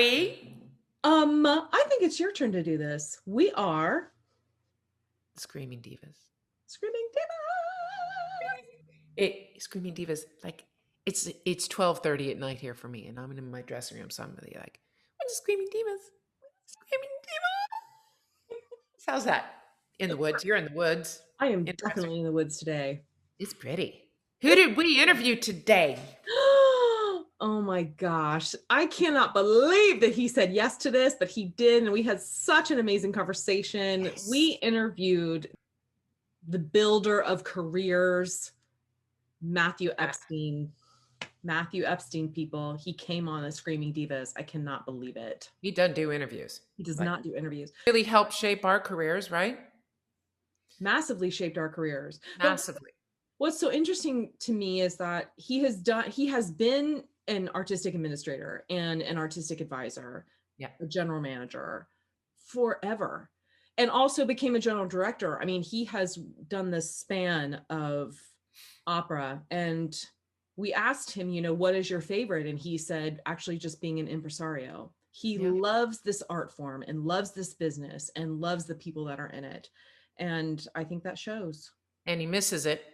we? I think it's your turn to do this. We are Screaming Divas. Screaming Divas. Screaming Divas, like it's 12:30 at night here for me, and I'm in my dressing room, so I'm really like, when's Screaming Divas? Screaming Divas. How's that? In the woods. You're in the woods. I am definitely in the woods today. It's pretty. Who did we interview today? Oh my gosh. I cannot believe that he said yes to this, but he did. And we had such an amazing conversation. Yes. We interviewed the builder of careers, Matthew Epstein. Matthew Epstein, people. He came on as Screaming Divas. I cannot believe it. He doesn't do interviews. He does not do interviews. Really helped shape our careers, right? Massively shaped our careers. Massively. What's so interesting to me is that he has been an artistic administrator and an artistic advisor, a general manager forever, and also became a general director. I mean, he has done this span of opera, and we asked him, what is your favorite? And he said, actually, just being an impresario. He loves this art form and loves this business and loves the people that are in it. And I think that shows. And he misses it,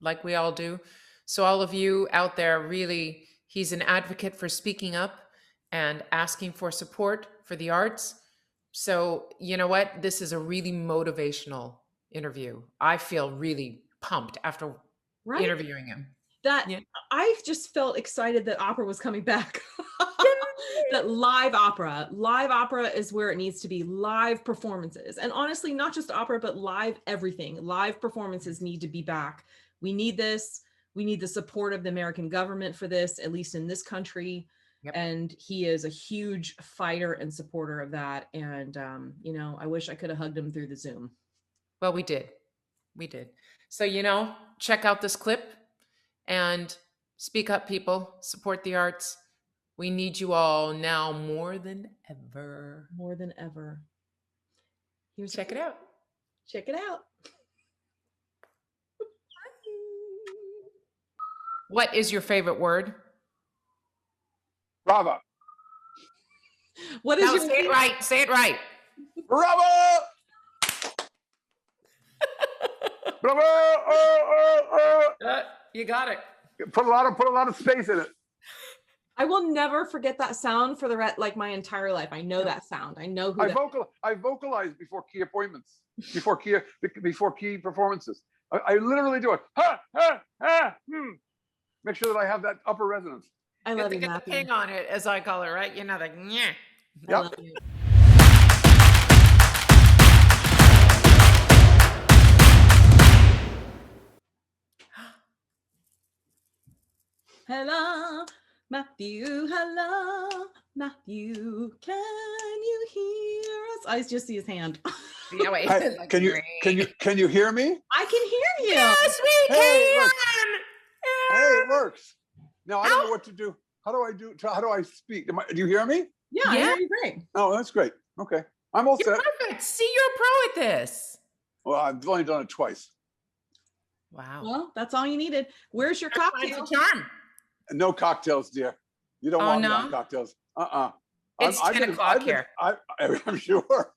like we all do. So all of you out there, really, he's an advocate for speaking up and asking for support for the arts. So you know what? This is a really motivational interview. I feel really pumped after interviewing him. I just felt excited that opera was coming back. That live opera is where it needs to be. Live performances, and honestly, not just opera, but live everything. Live performances need to be back. We need this. We need the support of the American government for this, at least in this country. And he is a huge fighter and supporter of that. And I wish I could have hugged him through the Zoom. Well, we did. So check out this clip and speak up, people. Support the arts. We need you all now more than ever. More than ever. Check it out. Check it out. What is your favorite word? Bravo. What is say it right. Say it right. Bravo. Bravo. You got it. Put a lot of space in it. I will never forget that sound for my entire life. I know that sound. I know who I vocalize before key appointments, before key performances. I literally do it. Ha, ha, ha, Make sure that I have that upper resonance. I love you, Matthew. Hang on it, as I call it, right? Like, yeah. Yep. Hello, Matthew. Hello, Matthew. Can you hear us? I just see his hand. Yeah, wait. Can you hear me? I can hear you. Yes, we can. Hey, it works. Now I don't know what to do. How do I speak? Do you hear me? Yeah, I hear you great. Oh, that's great. Okay. I'm all set. Perfect. See, you're a pro at this. Well, I've only done it twice. Wow. Well, that's all you needed. Where's your cocktail? Charm. No cocktails, dear. You don't want me on cocktails. It's 10 o'clock here. I'm sure.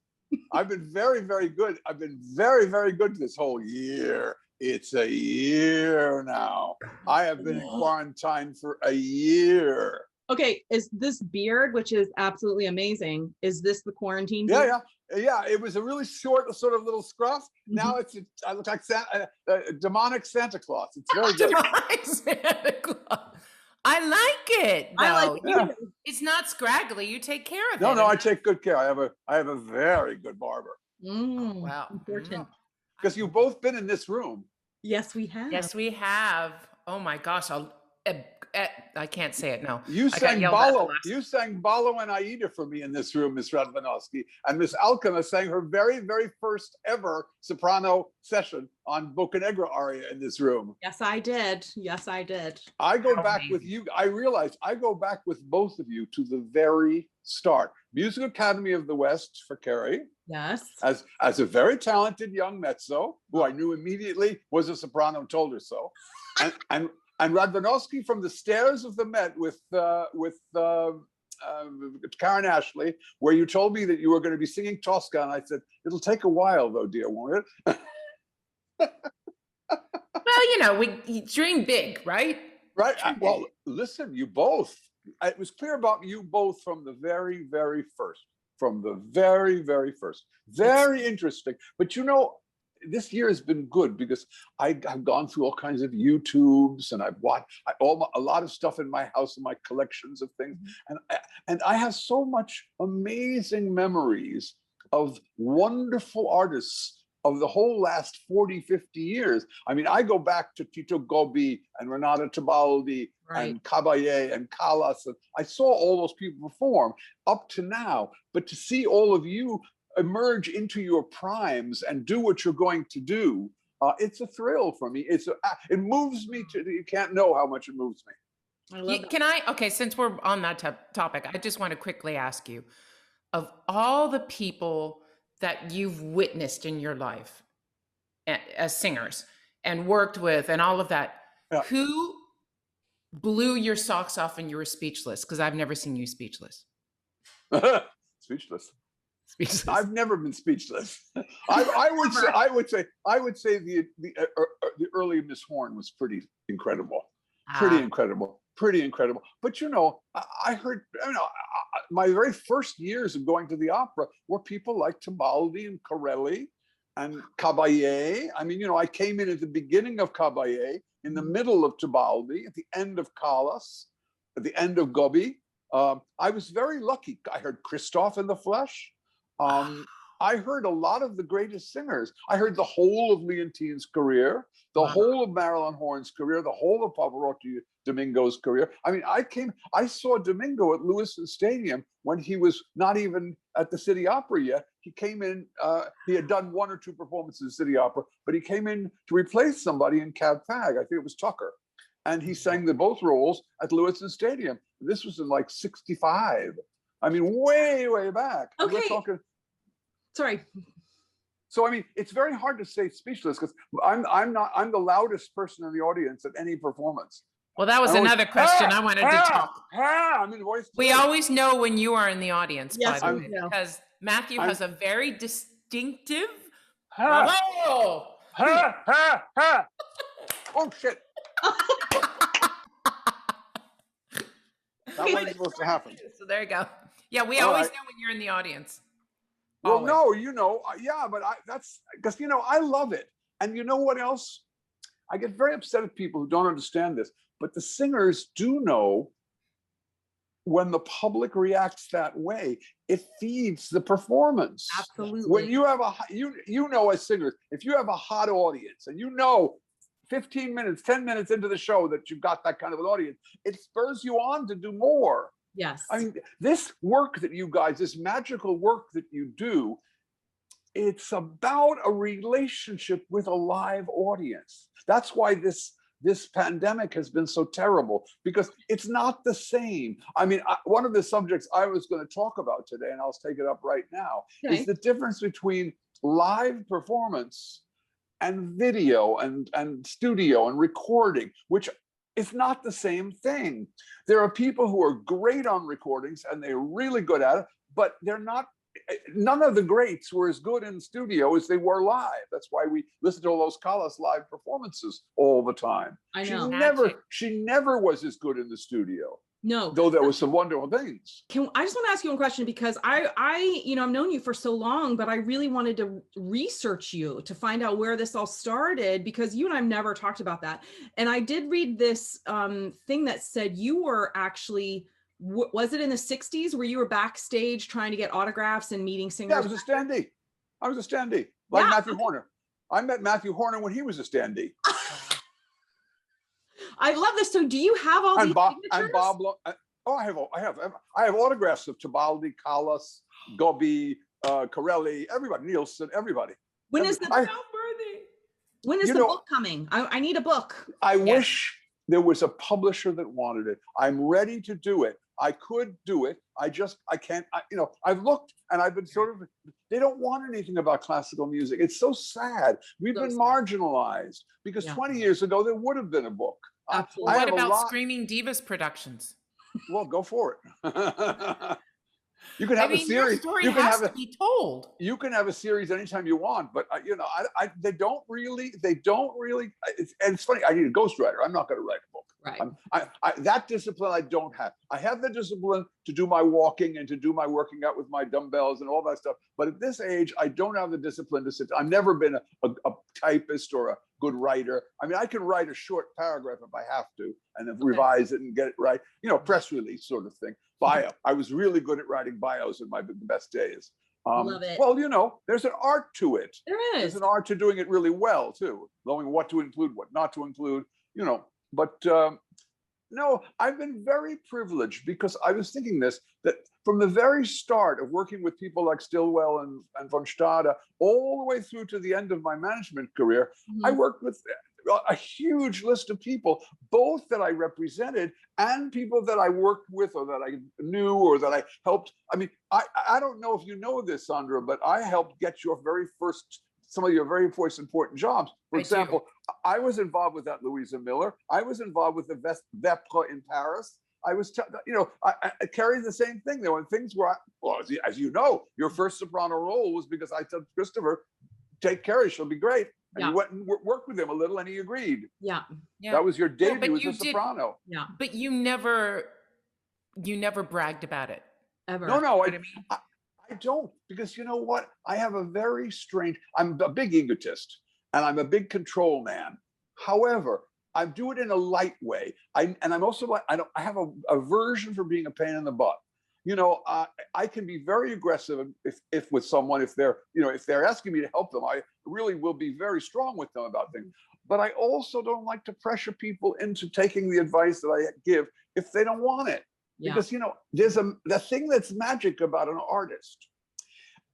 I've been very, very good. I've been very, very good this whole year. It's a year now. I have been in quarantine for a year. Okay, is this beard, which is absolutely amazing, is this the quarantine beard? Yeah. It was a really short, sort of little scruff. Mm-hmm. Now I look like demonic Santa Claus. It's very good. Demonic Santa Claus. I like it. Though. I like it. It's not scraggly. You take care of it. No, I take good care. I have a very good barber. Wow. Important. Because you've both been in this room. Yes, we have. Yes, we have. Oh my gosh. I can't say it. No. You sang Balo and Aida for me in this room, Miss Radvanovsky. And Miss Alcana sang her very, very first ever soprano session on Boccanegra aria in this room. Yes, I did. I go back with you. I realize I go back with both of you to the very start. Music Academy of the West for Carrie. Yes. As a very talented young mezzo, who I knew immediately was a soprano, told her so. And Radvanovsky from the stairs of the Met with Karen Ashley, where you told me that you were going to be singing Tosca, and I said, it'll take a while though, dear, won't it? Well, we dream big, right? Right. Dream Well, big. listen, you both, it was clear about you both from the very, very first. From the very, very first. Very interesting. But this year has been good because I've gone through all kinds of YouTubes, and I've watched a lot of stuff in my house and my collections of things. And I have so much amazing memories of wonderful artists of the whole last 40, 50 years. I mean, I go back to Tito Gobbi and Renata Tebaldi and Caballé and Callas. And I saw all those people perform up to now. But to see all of you emerge into your primes and do what you're going to do, it's a thrill for me. It moves me you can't know how much it moves me. I love that. Okay, since we're on that topic, I just want to quickly ask you, of all the people that you've witnessed in your life as singers and worked with and all of that, who blew your socks off and you were speechless? Because I've never seen you speechless. Speechless. I've never been speechless. I would say the early Miss Horn was pretty incredible. Pretty incredible. But I heard, my very first years of going to the opera were people like Tebaldi and Corelli and Caballé. I mean, I came in at the beginning of Caballé, in the middle of Tebaldi, at the end of Callas, at the end of Gobbi. I was very lucky. I heard Christoph in the flesh. I heard a lot of the greatest singers. I heard the whole of Leontine's career, the whole of Marilyn Horne's career, the whole of Pavarotti Domingo's career. I mean, I saw Domingo at Lewiston Stadium when he was not even at the City Opera yet. He came in, he had done 1 or 2 performances at City Opera, but he came in to replace somebody in Cab Fag. I think it was Tucker. And he sang both roles at Lewiston Stadium. This was in like 65. I mean, way, way back. Okay. We're talking. Sorry. So I mean, it's very hard to stay speechless because I'm the loudest person in the audience at any performance. Well, that was another question I wanted to talk. I'm in voice. We always know when you are in the audience, yes, by the way, because Matthew has a very distinctive. Bravo! Oh shit! That wasn't supposed to happen. So there you go. Yeah, we always know when you're in the audience. Well, no, yeah, but that's because I love it. And you know what else? I get very upset at people who don't understand this, but the singers do know when the public reacts that way, it feeds the performance. Absolutely. When you have as singers, if you have a hot audience and 15 minutes, 10 minutes into the show that you've got that kind of an audience, it spurs you on to do more. Yes. I mean, this work that you guys, this magical work that you do, it's about a relationship with a live audience. That's why this pandemic has been so terrible, because it's not the same. I mean, one of the subjects I was going to talk about today, and I'll take it up right now, is the difference between live performance and video and studio and recording, which is not the same thing. There are people who are great on recordings and they're really good at it, but none of the greats were as good in studio as they were live. That's why we listen to all those Callas live performances all the time. I know. She never was as good in the studio. No, though there was some wonderful things. I just want to ask you one question, because I've known you for so long, but I really wanted to research you to find out where this all started, because you and I've never talked about that. And I did read this thing that said you were actually, was it in the 60s where you were backstage trying to get autographs and meeting singers? Yeah, I was a standee, like Matthew Horner. I met Matthew Horner when he was a standee. I love this. So do you have all these signatures? I have autographs of Tebaldi, Callas, Gobbi, Corelli, everybody, Nielsen, everybody. When is the book coming? I need a book. I wish there was a publisher that wanted it. I'm ready to do it. I could do it. I can't, I've looked and I've been they don't want anything about classical music. It's so sad. We've been marginalized, because 20 years ago, there would have been a book. What about Screaming Divas Productions? Well, go for it. You can have a Your series. story You can has have to be told. you can have a series anytime you want, but they don't really. And it's funny. I need a ghostwriter. I'm not going to write a book. Right. That discipline I don't have. I have the discipline to do my walking and to do my working out with my dumbbells and all that stuff. But at this age, I don't have the discipline to sit. I've never been a typist or a good writer. I mean, I can write a short paragraph if I have to, and then revise it and get it right. Press release sort of thing. Bio. I was really good at writing bios in my best days. Love it. Well, there's an art to it. There is. There's an art to doing it really well too, knowing what to include, what not to include. But no, I've been very privileged because I was thinking that from the very start of working with people like Stilwell and von Stade, all the way through to the end of my management career, I worked with a huge list of people, both that I represented and people that I worked with or that I knew or that I helped. I mean, I don't know if you know this, Sandra, but I helped get some of your very first important jobs. For example, I was involved with that Louisa Miller. I was involved with the Vepre in Paris. I was, I carried the same thing. There were things where, as you know, your first soprano role was because I told Christopher, take care, she'll be great. And you went and worked with him a little, and he agreed. Yeah. That was your debut as a soprano. Yeah. But you never bragged about it. Ever. No, I don't, because you know what? I have a very strange, I'm a big egotist and I'm a big control man. However, I do it in a light way. I'm also like, I have a aversion for being a pain in the butt. I can be very aggressive if with someone, if they're asking me to help them, I really will be very strong with them about things. But I also don't like to pressure people into taking the advice that I give if they don't want it. Because there's the thing that's magic about an artist.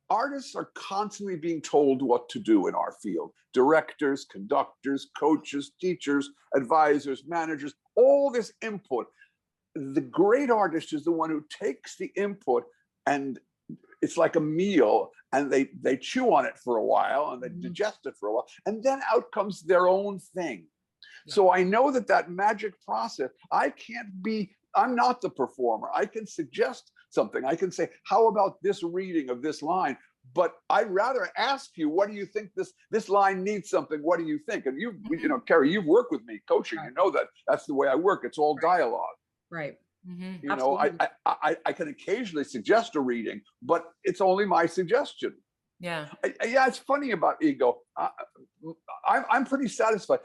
Artists are constantly being told what to do in our field. Directors, conductors, coaches, teachers, advisors, managers, all this input. The great artist is the one who takes the input, and it's like a meal, and they chew on it for a while and they digest it for a while, and then out comes their own thing. So I know that magic process, I'm not the performer. I can suggest something. I can say, how about this reading of this line? But I'd rather ask you, what do you think this line needs something? What do you think? And Carrie, you've worked with me coaching. You know that's the way I work. It's all dialogue. Right. I can occasionally suggest a reading, but it's only my suggestion. Yeah. It's funny about ego. I'm pretty satisfied.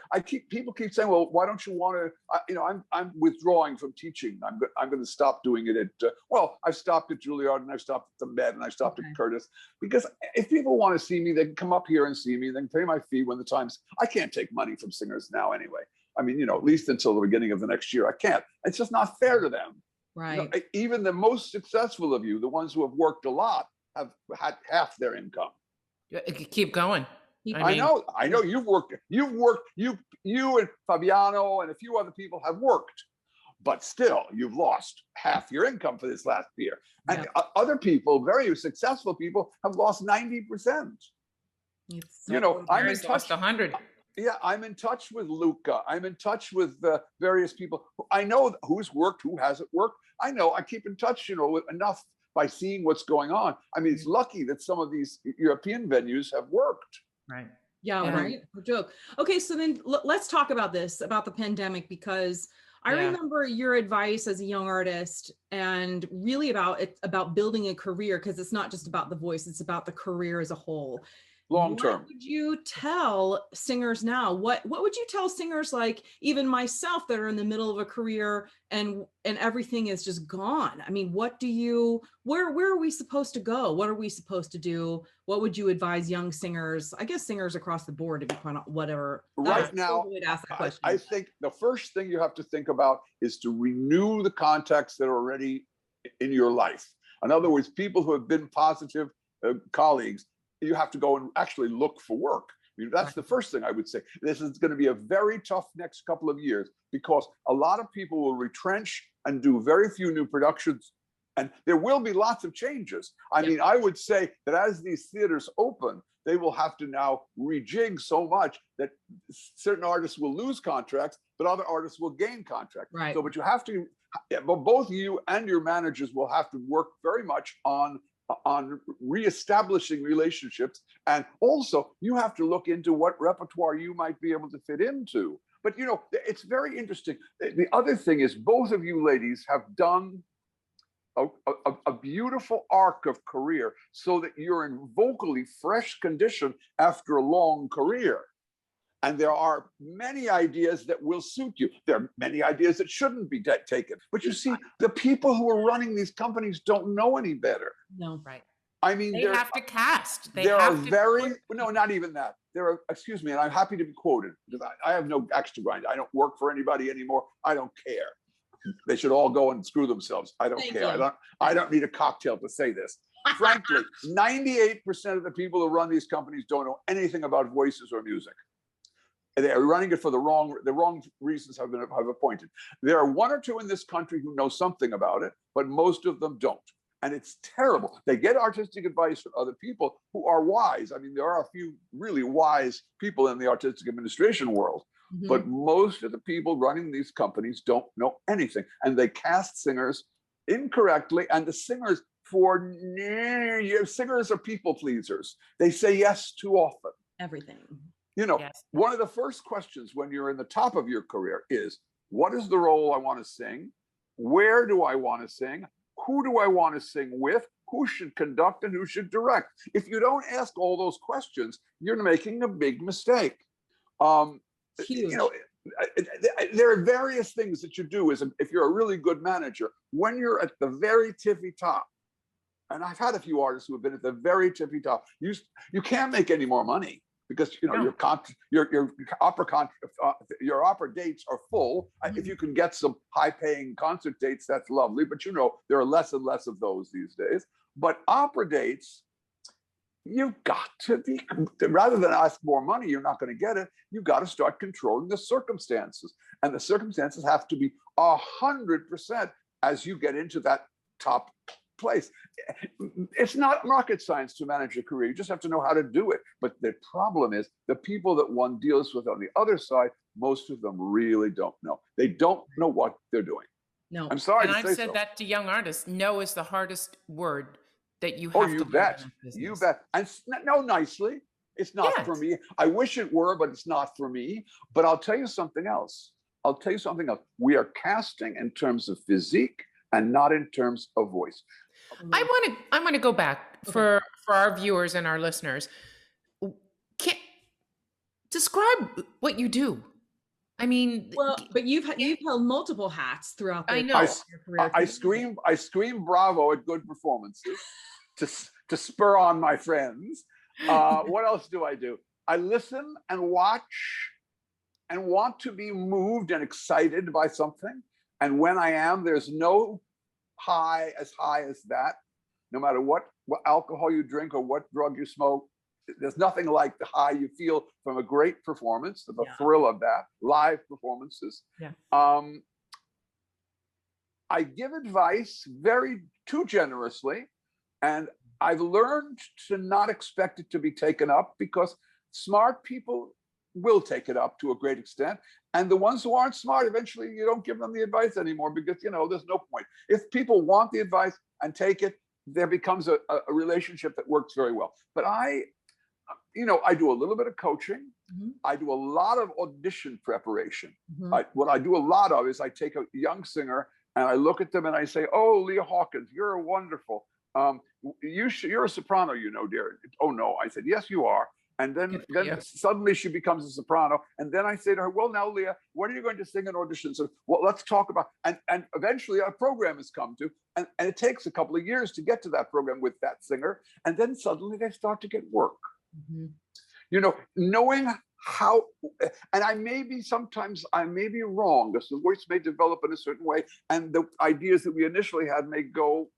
People keep saying, well, why don't you want to, I'm withdrawing from teaching. I'm going to stop doing it at, I've stopped at Juilliard and I've stopped at the Met and I've stopped at Curtis, because if people want to see me, they can come up here and see me. They can pay my fee when the time's, I can't take money from singers now anyway. I mean, at least until the beginning of the next year, I can't. It's just not fair to them. Right. Even the most successful of you, the ones who have worked a lot, have had half their income. Keep going. I know. You've worked. You and Fabiano and a few other people have worked, but still, you've lost half your income for this last year. And other people, very successful people, have lost 90%. I'm in touch. Lost 100. Yeah, I'm in touch with Luca. I'm in touch with various people. I know who's worked, who hasn't worked. I know. I keep in touch, with enough by seeing what's going on. I mean, it's lucky that some of these European venues have worked. Right. Yeah. Right. No joke. Okay. So then let's talk about the pandemic, because I remember your advice as a young artist, and really about building a career, because it's not just about the voice, it's about the career as a whole. Long term. What would you tell singers now? What would you tell singers like even myself that are in the middle of a career and everything is just gone? I mean, where are we supposed to go? What are we supposed to do? What would you advise young singers? I guess singers across the board, to be quite whatever. Right now, I think the first thing you have to think about is to renew the contacts that are already in your life. In other words, people who have been positive colleagues, you have to go and actually look for work. I mean, that's the first thing I would say. This is going to be a very tough next couple of years, because a lot of people will retrench and do very few new productions, and there will be lots of changes. I mean, I would say that as these theaters open, they will have to now rejig so much that certain artists will lose contracts, but other artists will gain contracts. Right. So, but you have to Yeah, but both you and your managers will have to work very much on reestablishing relationships, and also you have to look into what repertoire you might be able to fit into. But it's very interesting. The other thing is, both of you ladies have done a beautiful arc of career so that you're in vocally fresh condition after a long career. And there are many ideas that will suit you. There are many ideas that shouldn't be taken. But you see, the people who are running these companies don't know any better. No. Right. I mean, they have to cast. There are very, no, not even that. There are, excuse me, and I'm happy to be quoted, because I have no axe to grind. I don't work for anybody anymore. I don't care. They should all go and screw themselves. I don't care. I don't need a cocktail to say this. Frankly, 98% of the people who run these companies don't know anything about voices or music. They are running it for the wrong reasons have appointed. There are one or two in this country who know something about it, but most of them don't. And it's terrible. They get artistic advice from other people who are wise. I mean, there are a few really wise people in the artistic administration world, but most of the people running these companies don't know anything. And they cast singers incorrectly, and the singers singers are people pleasers. They say yes too often. Everything. Yes. One of the first questions when you're in the top of your career is, what is the role I want to sing? Where do I want to sing? Who do I want to sing with? Who should conduct and who should direct? If you don't ask all those questions, you're making a big mistake. Huge. There are various things that you do if you're a really good manager. When you're at the very tippy top, and I've had a few artists who have been at the very tippy top, you can't make any more money, because your opera dates are full. If you can get some high-paying concert dates, that's lovely. But there are less and less of those these days. But opera dates, you've got to be, rather than ask more money, you're not going to get it. You've got to start controlling the circumstances, and the circumstances have to be 100% as you get into that top place. It's not rocket science to manage a career. You just have to know how to do it. But the problem is, the people that one deals with on the other side, most of them really don't know. They don't know what they're doing. No. I'm sorry And to I've say said so. that to young artists. No is the hardest word that you have to You learn bet. in this business. You bet. And no, nicely. It's not Yes. for me. I wish it were, but it's not for me. But I'll tell you something else. We are casting in terms of physique and not in terms of voice. I want to go back for our viewers and our listeners. Describe what you do. I mean, well, but you've held multiple hats throughout I know. your career. I scream bravo at good performances to spur on my friends. What else do? I listen and watch and want to be moved and excited by something. And when I am, there's no high as that. No matter what alcohol you drink or what drug you smoke, there's nothing like the high you feel from a great performance, the thrill of that, live performances. Yeah. I give advice too generously, and I've learned to not expect it to be taken up, because smart people will take it up to a great extent. And the ones who aren't smart, eventually you don't give them the advice anymore, because there's no point. If people want the advice and take it, there becomes a relationship that works very well. But I do a little bit of coaching. I do a lot of audition preparation. What I do a lot of is I take a young singer and I look at them and I say, "Oh, Leah Hawkins, you're wonderful. You're a soprano, dear." "Oh no." I said, "Yes, you are." And then suddenly she becomes a soprano. And then I say to her, "Well, now, Leah, what are you going to sing in auditions?" So, well, let's talk about, and eventually a program has come to, and it takes a couple of years to get to that program with that singer. And then suddenly they start to get work. Knowing how, and sometimes I may be wrong, because the voice may develop in a certain way, and the ideas that we initially had may go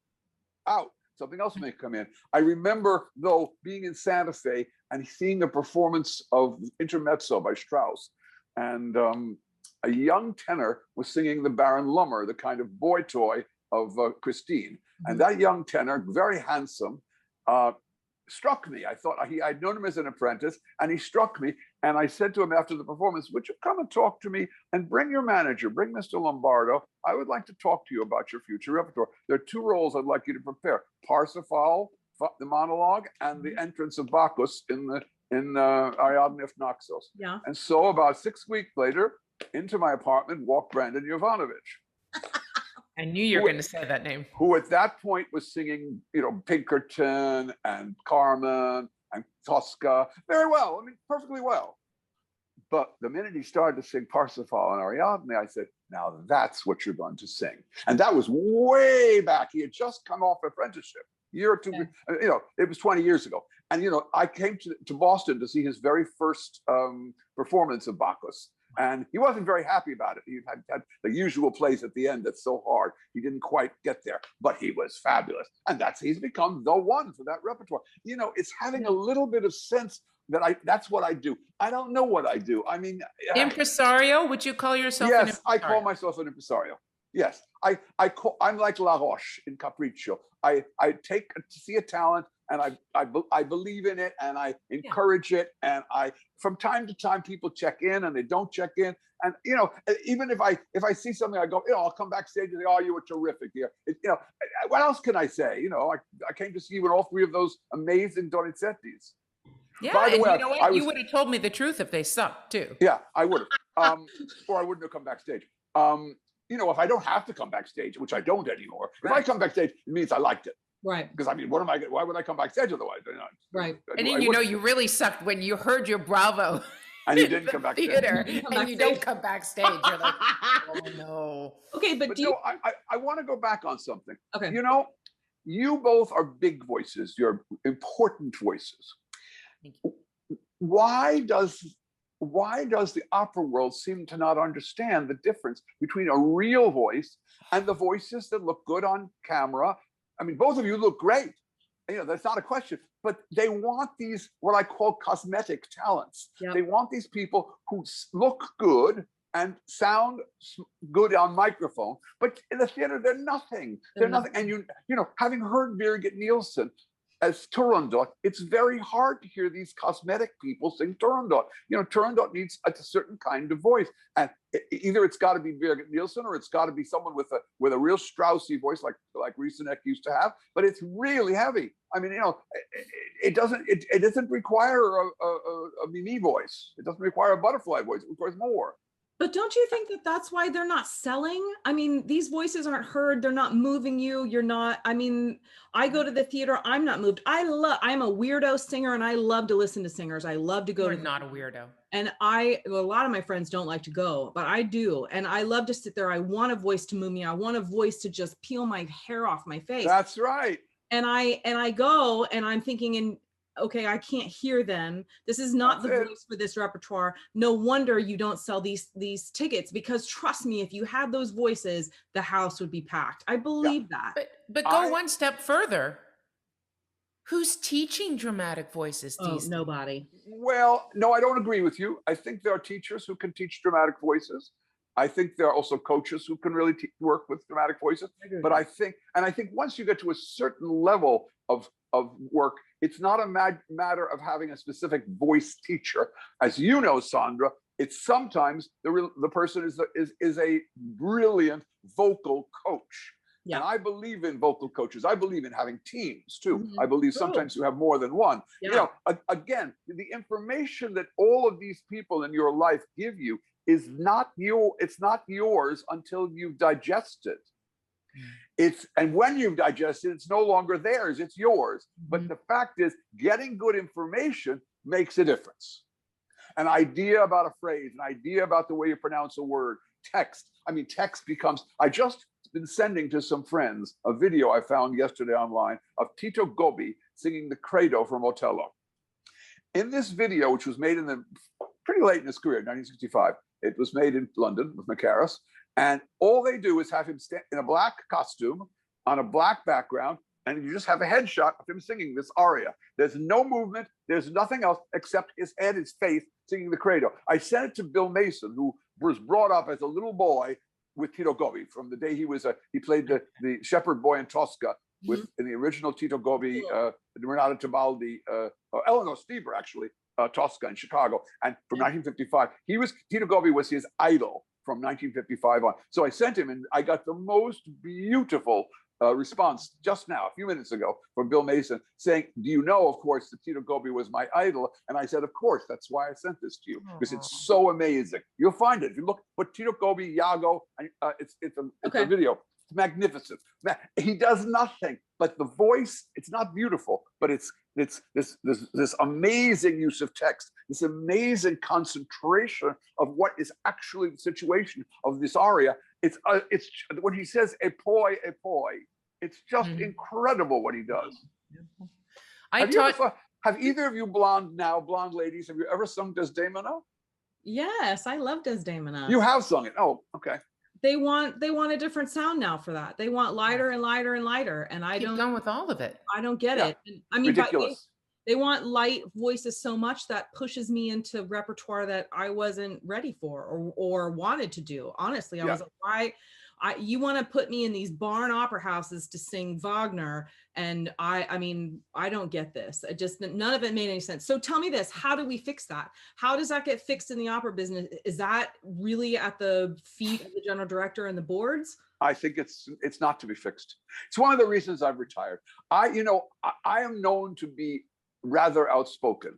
out. Something else may come in. I remember, though, being in Santa Fe and seeing a performance of Intermezzo by Strauss. And a young tenor was singing the Baron Lummer, the kind of boy toy of Christine. And that young tenor, very handsome, struck me. I thought I'd known him as an apprentice, and he struck me. And I said to him after the performance, would you come and talk to me and bring your manager, bring Mr. Lombardo. I would like to talk to you about your future repertoire. There are two roles I'd like you to prepare: Parsifal, the monologue, and the entrance of Bacchus in Ariadne of Naxos. Yeah. And so about 6 weeks later, into my apartment walked Brandon Jovanovic. I knew you were going to say that name. Who at that point was singing, Pinkerton and Carmen and Tosca very well. I mean, perfectly well. But the minute he started to sing Parsifal and Ariadne, I said, now that's what you're going to sing. And that was way back. He had just come off apprenticeship, year or two. Yeah. It was 20 years ago. And, I came to Boston to see his very first performance of Bacchus. And he wasn't very happy about it. He had the usual place at the end that's so hard. He didn't quite get there, but he was fabulous. And he's become the one for that repertoire. It's having a little bit of sense that that's what I do. I don't know what I do. I mean, impresario? Would you call yourself an impresario? Yes, I call myself an impresario. Yes, I'm like La Roche in Capriccio. I see a talent and I believe in it and I encourage it, and from time to time people check in and they don't check in, and even if I see something, I go, I'll come backstage and say, oh, you were terrific here. What else can I say? I came to see you in all three of those amazing Donizettis. Yeah, by the and way, you know what? You would have told me the truth if they sucked too. Yeah, I would have, or I wouldn't have come backstage. If I don't have to come backstage, which I don't anymore, if I come backstage, it means I liked it. Right. Because I mean, why would I come backstage otherwise? Right. And then you really sucked when you heard your bravo. And you didn't come backstage. Theater, and you don't come backstage. You're like, oh no. Okay, but do you... I want to go back on something. Okay. You both are big voices. You're important voices. Thank you. Why does the opera world seem to not understand the difference between a real voice and the voices that look good on camera? I mean, both of you look great. That's not a question. But they want these, what I call cosmetic talents. Yep. They want these people who look good and sound good on microphone, but in the theater, they're nothing. They're nothing. And having heard Birgit Nielsen as Turandot, it's very hard to hear these cosmetic people sing Turandot. Turandot needs a certain kind of voice, and either it's got to be Birgit Nielsen or it's got to be someone with a real Straussy voice like Rieseneck used to have. But it's really heavy. I mean, it doesn't require a Mimi voice. It doesn't require a butterfly voice. It requires more. But don't you think that that's why they're not selling? I mean, these voices aren't heard. They're not moving you. You're not, I mean, I go to the theater. I'm not moved. I'm a weirdo singer and I love to listen to singers. I love to go. You're not a weirdo. And a lot of my friends don't like to go, but I do. And I love to sit there. I want a voice to move me. I want a voice to just peel my hair off my face. That's right. And I go and I'm thinking, okay, I can't hear them. This is not the voice for this repertoire. No wonder you don't sell these tickets, because trust me, if you had those voices, the house would be packed. I believe that. But go one step further. Who's teaching dramatic voices these days? Nobody. Well, no, I don't agree with you. I think there are teachers who can teach dramatic voices. I think there are also coaches who can really work with dramatic voices. But I think once you get to a certain level of work, it's not a matter of having a specific voice teacher. As you know, Sandra, it's sometimes the person is a brilliant vocal coach. Yeah. And I believe in vocal coaches. I believe in having teams too. Mm-hmm. I believe sometimes you have more than one. Yeah. Again, the information that all of these people in your life give you is not it's not yours until you've digested. And when you've digested, it's no longer theirs, it's yours. But the fact is, getting good information makes a difference. An idea about a phrase, an idea about the way you pronounce a word, text. I mean, text becomes, I just been sending to some friends a video I found yesterday online of Tito Gobbi singing the Credo from Otello. In this video, which was made pretty late in his career, 1965, it was made in London with Macaris. And all they do is have him stand in a black costume on a black background, and you just have a headshot of him singing this aria. There's no movement. There's nothing else except his head, his face, singing the Credo. I sent it to Bill Mason, who was brought up as a little boy with Tito Gobbi from the day he played the shepherd boy in Tosca in the original Tito Gobbi, Renato Tebaldi, Eleanor Stieber actually, Tosca in Chicago. And from 1955, Tito Gobi was his idol from 1955 on. So I sent him, and I got the most beautiful response just now, a few minutes ago, from Bill Mason saying, do you know, of course, that Tito Gobi was my idol? And I said, of course, that's why I sent this to you, because it's so amazing. You'll find it. If you look, put Tito Gobi, Iago, it's a video. It's magnificent. He does nothing, but the voice, it's not beautiful, but it's this amazing use of text, this amazing concentration of what is actually the situation of this aria. It's when he says epoi, epoi, it's just incredible what he does. Have either of you blonde ladies, have you ever sung Desdemona? Yes, I love Desdemona. You have sung it. Oh, okay. They want a different sound now for that. They want lighter and lighter and lighter, and I don't. Done with all of it. I don't get it. I mean, ridiculous. They want light voices so much that pushes me into repertoire that I wasn't ready for or wanted to do. Honestly, I was like, why? You want to put me in these barn opera houses to sing Wagner, and I mean, I don't get this. None of it made any sense. So tell me this: how do we fix that? How does that get fixed in the opera business? Is that really at the feet of the general director and the boards? I think it's not to be fixed. It's one of the reasons I've retired. I am known to be rather outspoken.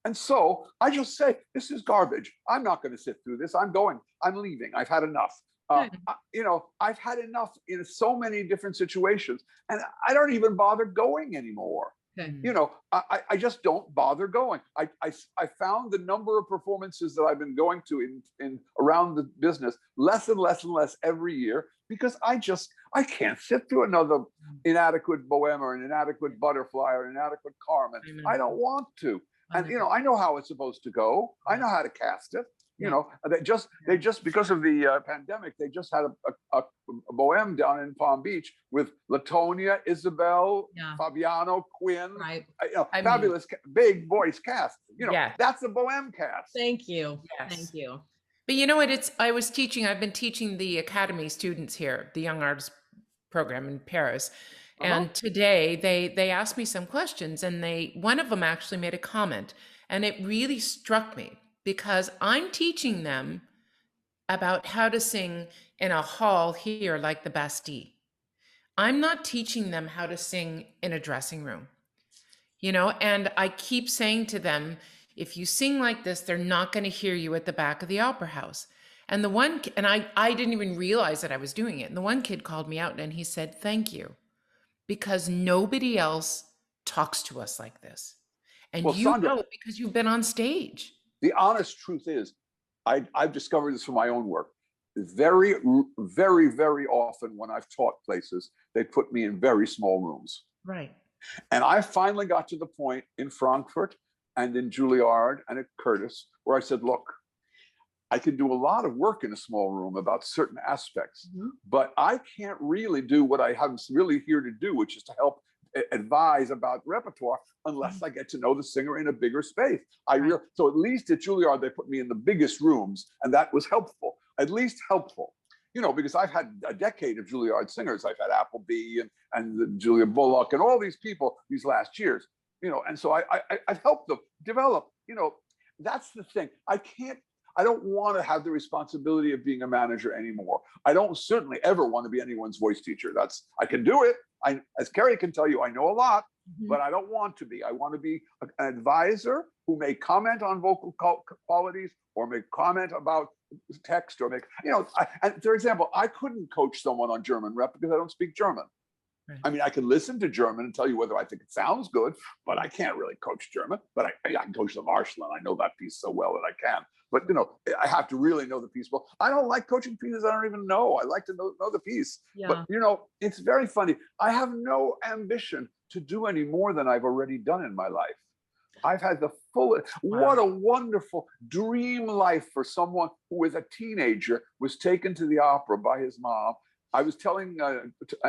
And so I just say, this is garbage. I'm not going to sit through this. I'm leaving. I've had enough. I've had enough in so many different situations, and I don't even bother going anymore. I just don't bother going. I found the number of performances that I've been going to in around the business less and less and less every year, because I can't sit through another inadequate Bohème or an inadequate Butterfly or an inadequate Carmen. I don't want to. And I know how it's supposed to go. I know how to cast it. They just because of the pandemic, they just had a Bohème down in Palm Beach with Latonia, Isabel, Fabiano, Quinn, fabulous big voice cast. That's a Bohème cast. Thank you. Yes. Thank you. But you know what? I've been teaching the Academy students here, the Young Artists program in Paris. And today they asked me some questions, and one of them actually made a comment, and it really struck me, because I'm teaching them about how to sing in a hall here like the Bastille. I'm not teaching them how to sing in a dressing room, and I keep saying to them, if you sing like this, they're not going to hear you at the back of the opera house. And I didn't even realize that I was doing it. And the one kid called me out and he said, thank you, because nobody else talks to us like this. And Sandra, know it because you've been on stage. The honest truth is, I've discovered this from my own work. Very, very, very often when I've taught places, they put me in very small rooms. Right. And I finally got to the point in Frankfurt and in Juilliard and at Curtis where I said, look, I can do a lot of work in a small room about certain aspects, but I can't really do what I'm really here to do, which is to help advise about repertoire, unless I get to know the singer in a bigger space. So at least at Juilliard, they put me in the biggest rooms, and that was helpful, at least helpful. Because I've had a decade of Juilliard singers. I've had Appleby and Julia Bullock and all these people these last years, and so I've helped them develop, that's the thing. I don't want to have the responsibility of being a manager anymore. I don't certainly ever want to be anyone's voice teacher. I can do it. As Carrie can tell you, I know a lot, but I don't want to be. I want to be an advisor who may comment on vocal qualities or may comment about text or and for example, I couldn't coach someone on German rep because I don't speak German. Right. I mean, I can listen to German and tell you whether I think it sounds good, but I can't really coach German. But I can coach the Marshall, and I know that piece so well that I can. But I have to really know the piece well. I don't like coaching pieces I don't even know. I like to know the piece. Yeah. But it's very funny. I have no ambition to do any more than I've already done in my life. I've had the full. What a wonderful dream life for someone who, as a teenager, was taken to the opera by his mom. I was telling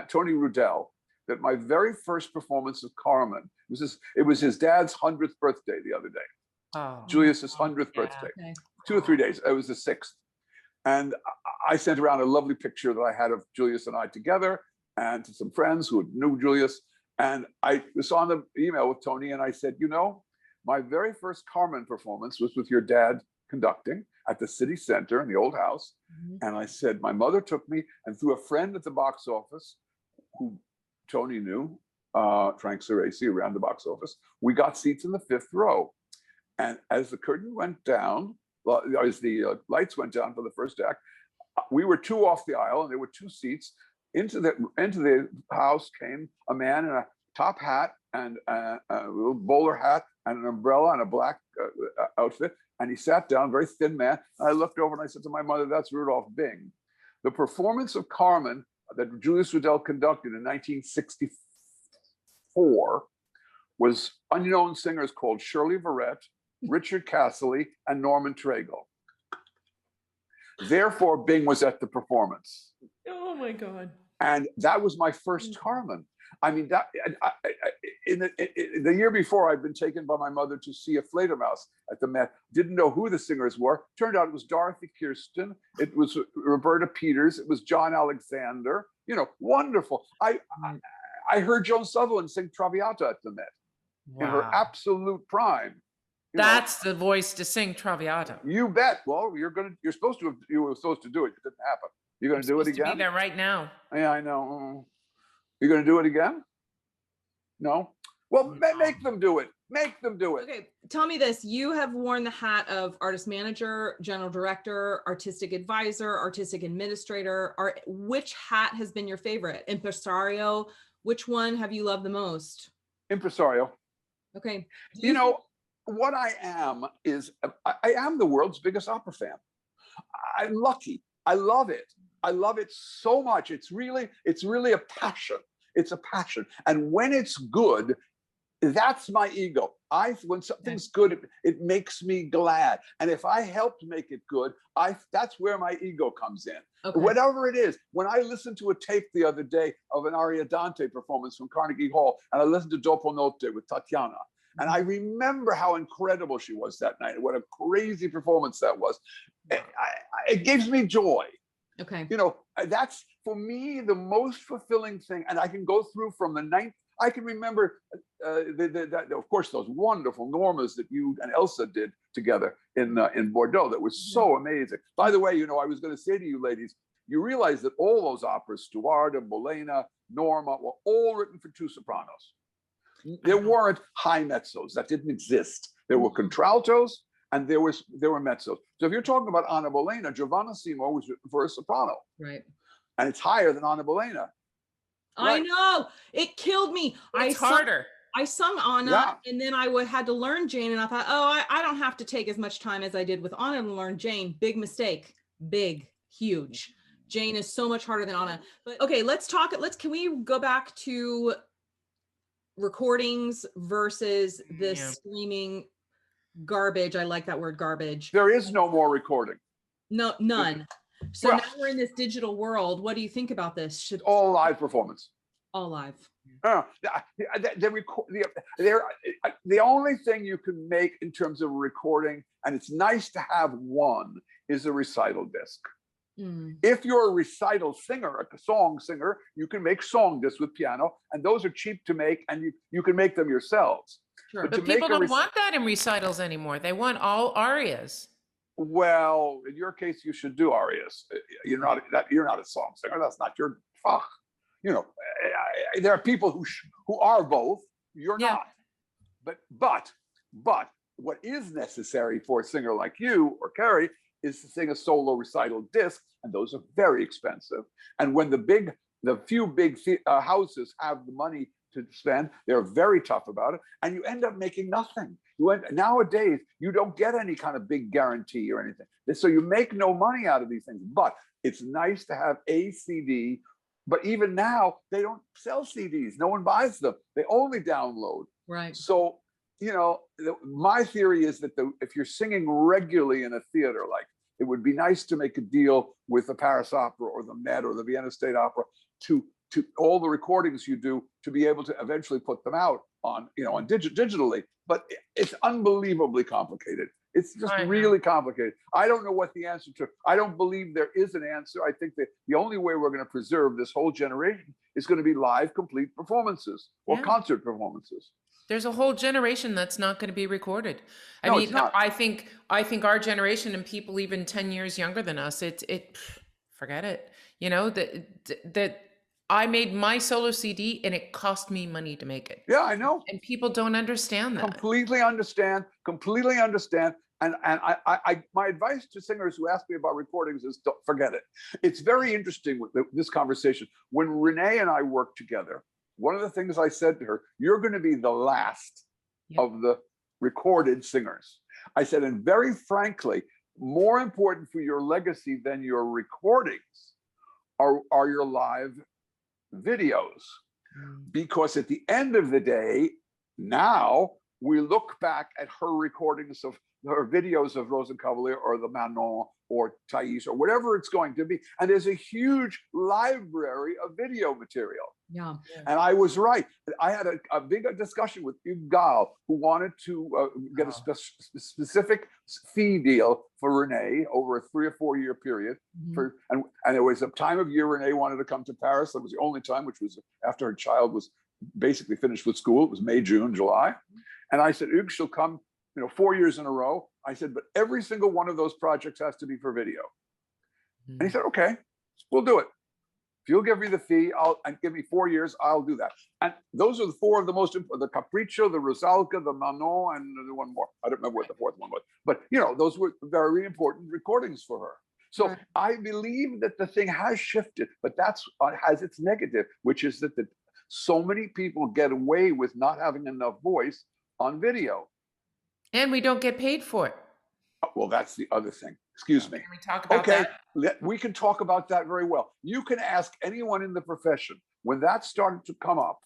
Tony Rudell that my very first performance of Carmen it was his dad's 100th birthday the other day. Oh, Julius's 100th birthday. Okay. 2 or 3 days. It was the 6th. And I sent around a lovely picture that I had of Julius and I together, and to some friends who knew Julius. And I was on the email with Tony, and I said, My very first Carmen performance was with your dad conducting at the city center in the old house. And I said, my mother took me, and through a friend at the box office who Tony knew, Frank Ceresi, around the box office, we got seats in the 5th row. And as the curtain went down, as the lights went down for the first act, we were 2 off the aisle, and there were 2 seats. Into the house came a man in a top hat and a little bowler hat and an umbrella and a black outfit. And he sat down, very thin man. And I looked over and I said to my mother, that's Rudolph Bing. The performance of Carmen that Julius Riddell conducted in 1964 was unknown singers called Shirley Verrett, Richard Castley, and Norman Tragle. Therefore, Bing was at the performance. Oh my God. And that was my first Carmen. I mean, that in the year before, I'd been taken by my mother to see a Fledermaus at the Met. Didn't know who the singers were. Turned out it was Dorothy Kirsten. It was Roberta Peters. It was John Alexander. You know, wonderful. I heard Joan Sutherland sing Traviata at the Met in her absolute prime. That's the voice to sing Traviata. You bet. Well, you were supposed to do it. It didn't happen. You're going to do it again? To be there right now. Yeah, I know. You're going to do it again? No? Well, make them do it. Make them do it. Okay, tell me this. You have worn the hat of artist manager, general director, artistic advisor, artistic administrator. Which hat has been your favorite? Impresario? Which one have you loved the most? Impresario. Okay. You know, what I am is, I am the world's biggest opera fan. I'm lucky. I love it. I love it so much. It's really a passion. It's a passion. And when it's good, that's my ego. When something's good, it makes me glad. And if I helped make it good, that's where my ego comes in. Okay. Whatever it is. When I listened to a tape the other day of an Ariadante performance from Carnegie Hall, and I listened to Dopo Notte with Tatiana, and I remember how incredible she was that night. What a crazy performance that was. It gives me joy. Okay. You know, that's for me the most fulfilling thing. And I can go through from the 9th. I can remember, of course, those wonderful Normas that you and Elsa did together in Bordeaux. That was so amazing. By the way, you know, I was going to say to you ladies, you realize that all those operas, Stuarda, Bolena, Norma, were all written for 2 sopranos. There weren't high mezzos. That didn't exist. There were contraltos and there were mezzos. So if you're talking about Anna Bolena, Giovanna Simo was written for a soprano. Right. And it's higher than Anna Bolena. Right. I know. It killed me. It's harder. I sung Anna and then I had to learn Jane, and I thought, oh, I don't have to take as much time as I did with Anna to learn Jane. Big mistake. Big, huge. Jane is so much harder than Anna. But okay, can we go back to recordings versus the streaming garbage? I like that word, garbage. There is no more recording. No, none. So now we're in this digital world. What do you think about this? All live performance. All live. The only thing you can make in terms of recording, and it's nice to have one, is a recital disc. If you're a recital singer, a song singer, you can make song discs with piano, and those are cheap to make, and you can make them yourselves. Sure. But people don't want that in recitals anymore. They want all arias. Well, in your case, you should do arias. You're not a song singer. That's not your fach. You know, there are people who are both. You're not. But what is necessary for a singer like you or Carrie is to sing a solo recital disc, and those are very expensive. And when the few big houses have the money to spend, they're very tough about it, and you end up making nothing. Nowadays, you don't get any kind of big guarantee or anything, so you make no money out of these things. But it's nice to have a CD. But even now, they don't sell CDs. No one buys them. They only download. Right. So, you know, my theory is that if you're singing regularly in a theater, like, it would be nice to make a deal with the Paris Opera or the Met or the Vienna State Opera to all the recordings you do, to be able to eventually put them out on, digitally. But it's unbelievably complicated. It's just really complicated. I don't know what the answer to. I don't believe there is an answer. I think that the only way we're going to preserve this whole generation is going to be live, complete performances or concert performances. There's a whole generation that's not going to be recorded. I No, it's mean, not. I think our generation and people even 10 years younger than us, forget it. You know, that I made my solo CD and it cost me money to make it. Yeah, I know. And people don't understand that. Completely understand. Completely understand. And my advice to singers who ask me about recordings is don't forget it. It's very interesting with this conversation. When Renee and I worked together, one of the things I said to her, you're going to be the last of the recorded singers. I said, and very frankly, more important for your legacy than your recordings are your live videos. Because at the end of the day, now we look back at her recordings of her videos of Rosencavalier or the Manon or Thais or whatever it's going to be. And there's a huge library of video material. Yeah. And I was right. I had a big discussion with Hugues Gall, who wanted to get a specific fee deal for Renee over a 3 or 4 year period. And there was a time of year Renee wanted to come to Paris. That was the only time, which was after her child was basically finished with school. It was May, June, July. And I said, Hugues, she'll come 4 years in a row. I said, but every single one of those projects has to be for video. And he said, okay, we'll do it. If you'll give me the fee, and give me 4 years, I'll do that. And those are the four of the most important: the Capriccio, the Rosalka, the Manon, and the one more. I don't remember what the fourth one was. But those were very important recordings for her. So I believe that the thing has shifted, but that's has its negative, which is that so many people get away with not having enough voice on video. And we don't get paid for it. Well, that's the other thing. Excuse me. Can we talk about that? We can talk about that very well. You can ask anyone in the profession. When that started to come up,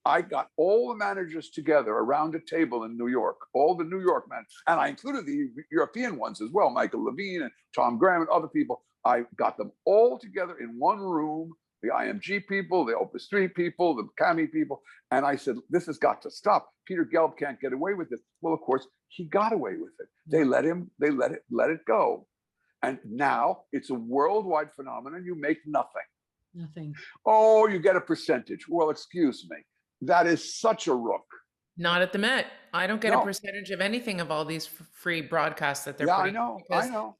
I got all the managers together around a table in New York, all the New York managers, and I included the European ones as well, Michael Levine and Tom Graham and other people. I got them all together in one room, the IMG people, the Opus 3 people, the CAMI people, and I said, this has got to stop. Peter Gelb can't get away with this. Well, of course, he got away with it. They let it go. And now it's a worldwide phenomenon. You make nothing. Nothing. Oh, you get a percentage. Well, excuse me. That is such a rook. Not at the Met. I don't get a percentage of anything of all these free broadcasts that they're putting. I know.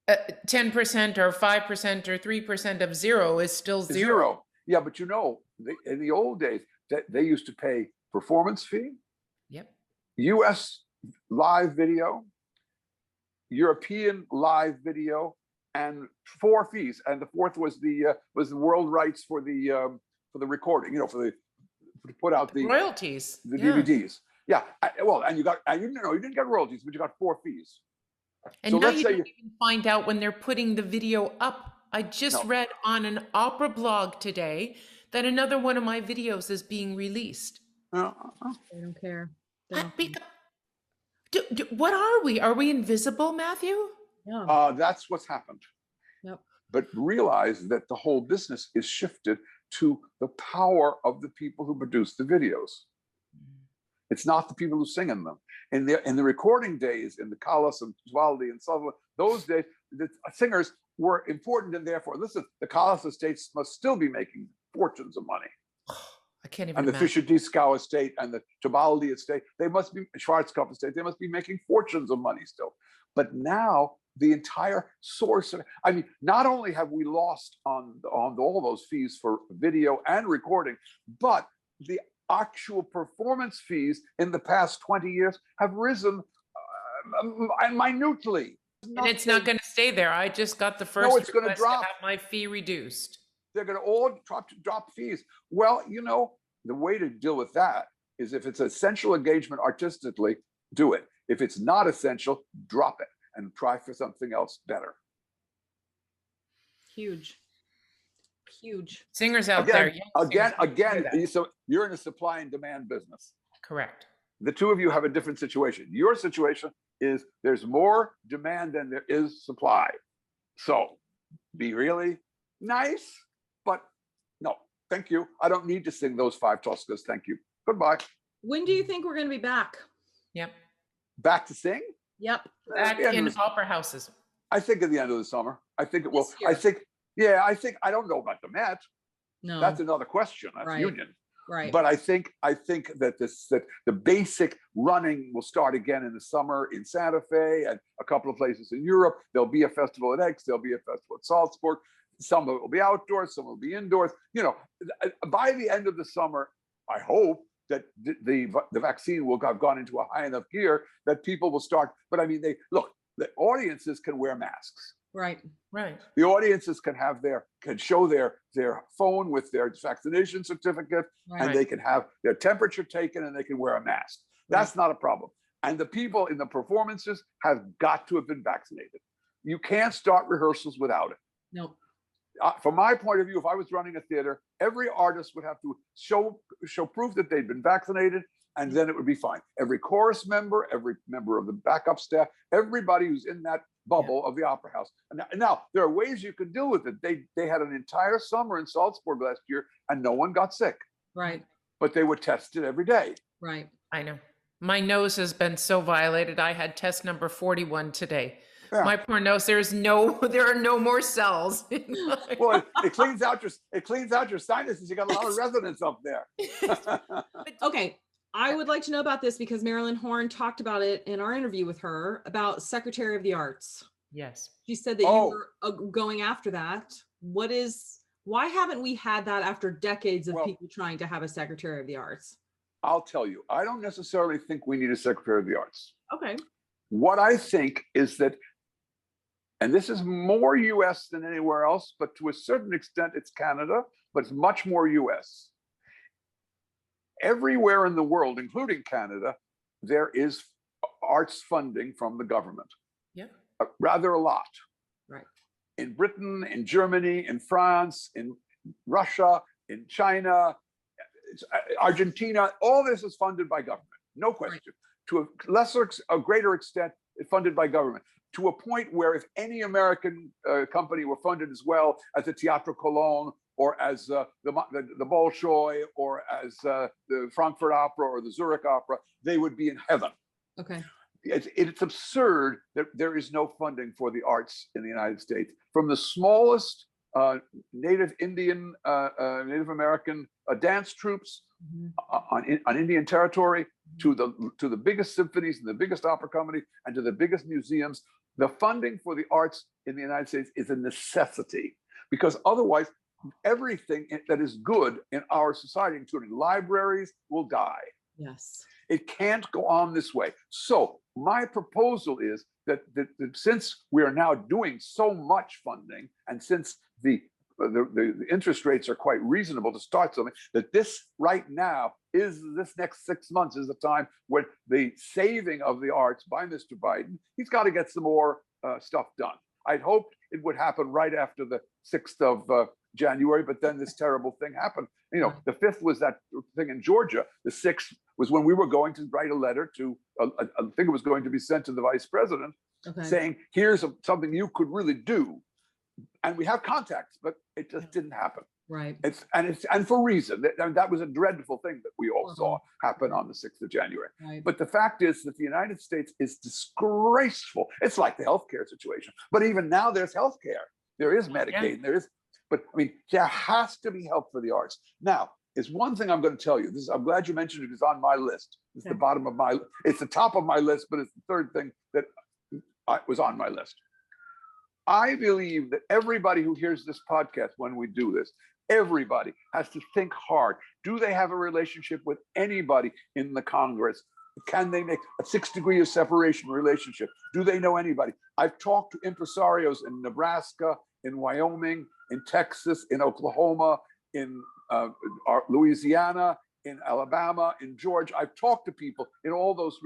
10% or 5% or 3% of zero is still zero. Yeah, but in the old days, they used to pay performance fee. Yep. US live video, European live video, and 4 fees. And the fourth was the world rights for the recording. To put out the royalties, the DVDs. Yeah. And you didn't get royalties, but you got 4 fees. And so now you don't even find out when they're putting the video up. I just read on an opera blog today that another one of my videos is being released. They don't care. What are we? Are we invisible, Matthew? Yeah. That's what's happened. Yep. But realize that the whole business is shifted to the power of the people who produce the videos. It's not the people who sing in them. In the recording days, in the Callas and Vivaldi and Sutherland, those days, the singers were important, and therefore, listen, the Callas estates must still be making fortunes of money. I can't even And the imagine. Fischer-Dieskau estate and the Tebaldi estate, they must be, Schwarzkopf estate, they must be making fortunes of money still. But now, the entire source of, not only have we lost on all those fees for video and recording, but the actual performance fees in the past 20 years have risen minutely. And it's not going to stay there. I just got the first it's going to drop. To have my fee reduced. They're going to all drop fees. Well, the way to deal with that is if it's essential engagement artistically, do it. If it's not essential, drop it and try for something else better. Huge. Singers out there. Again, so you're in a supply and demand business. Correct. The two of you have a different situation. Your situation is there's more demand than there is supply. So be really nice, but no, thank you. I don't need to sing those 5 Toscas. Thank you. Goodbye. When do you think we're going to be back? Yep. Back to sing? Yep. Back in opera houses. I think at the end of the summer. I think it will. I don't know about the Met. No. That's another question. That's union. Right. But I think that that the basic running will start again in the summer in Santa Fe and a couple of places in Europe. There'll be a festival at Aix. There'll be a festival at Salzburg. Some of it will be outdoors. Some will be indoors. You know, by the end of the summer, I hope that the vaccine will have gone into a high enough gear that people will start. But I mean, the audiences can wear masks. Right. Right. The audiences can show their phone with their vaccination certificate, Right. and they can have their temperature taken, and they can wear a mask. That's not a problem. And the people in the performances have got to have been vaccinated. You can't start rehearsals without it. No. From my point of view, if I was running a theater, every artist would have to show proof that they'd been vaccinated, and then it would be fine. Every chorus member, every member of the backup staff, everybody who's in that bubble of the opera house. And now there are ways you can deal with it. They had an entire summer in Salzburg last year, and no one got sick. Right. But they were tested every day. Right. I know. My nose has been so violated. I had test number 41 today. Yeah. My poor nose. There are no more cells. Well, it cleans out your sinuses. You got a lot of resonance up there. Okay. I would like to know about this because Marilyn Horn talked about it in our interview with her about Secretary of the Arts. Yes. She said that you were going after that. Why haven't we had that after decades of people trying to have a Secretary of the Arts? I'll tell you, I don't necessarily think we need a Secretary of the Arts. Okay. What I think is that, and this is more US than anywhere else, but to a certain extent it's Canada, but it's much more US. Everywhere in the world, including Canada, there is arts funding from the government. Yeah. Rather a lot. Right. In Britain, in Germany, in France, in Russia, in China, Argentina, all this is funded by government, no question. Right. To a greater extent, funded by government, to a point where if any American company were funded as well as the Teatro Cologne, or as the Bolshoi, or as the Frankfurt Opera or the Zurich Opera, they would be in heaven. Okay. It's absurd that there is no funding for the arts in the United States. From the smallest Native American dance troops on Indian territory to the biggest symphonies and the biggest opera company and to the biggest museums, the funding for the arts in the United States is a necessity, because otherwise everything that is good in our society, including libraries, will die. Yes. It can't go on this way. So my proposal is that since we are now doing so much funding, and since the interest rates are quite reasonable to start something, that this next 6 months is the time when the saving of the arts by Mr. Biden, he's got to get some more stuff done. I'd hoped it would happen right after the 6th of January, but then this terrible thing happened. You know, the 5th was that thing in Georgia. The 6th was when we were going to write a letter to, I think it was going to be sent to the vice president, saying, here's something you could really do. And we have contacts, but it just didn't happen. Right. And for reason. That was a dreadful thing that we all saw happen on the 6th of January. Right. But the fact is that the United States is disgraceful. It's like the healthcare situation. But even now there's healthcare. There is Medicaid. Yeah. But I mean, there has to be help for the arts. Now, it's one thing I'm going to tell you. I'm glad you mentioned it. It's on my list. It's the bottom of my. It's the top of my list, but it's the third thing that was on my list. I believe that everybody who hears this podcast when we do this, everybody has to think hard. Do they have a relationship with anybody in the Congress? Can they make a 6 degree of separation relationship? Do they know anybody? I've talked to impresarios in Nebraska, in Wyoming, in Texas, in Oklahoma, in Louisiana, in Alabama, in Georgia. I've talked to people in all those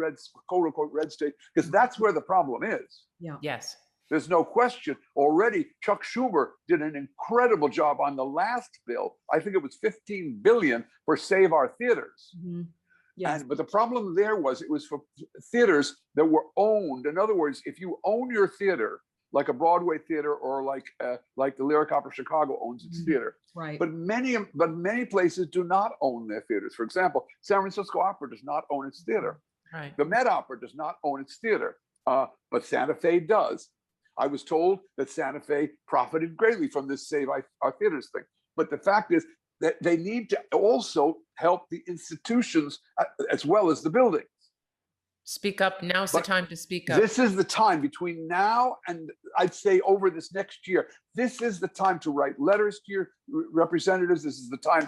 quote unquote red states, because that's where the problem is. Yeah. Yes. There's no question. Already, Chuck Schumer did an incredible job on the last bill. I think it was $15 billion for Save Our Theaters. Mm-hmm. Yes. But the problem there was it was for theaters that were owned. In other words, if you own your theater, like a Broadway theater or like the Lyric Opera Chicago owns its theater. Right. But many places do not own their theaters. For example, San Francisco Opera does not own its theater. Right. The Met Opera does not own its theater, but Santa Fe does. I was told that Santa Fe profited greatly from this Save Our Theaters thing. But the fact is that they need to also help the institutions as well as the buildings. Speak up. Now's the But time to speak up. this is the time between now and I'd say over this next year. This is the time to write letters to your representatives. This is the time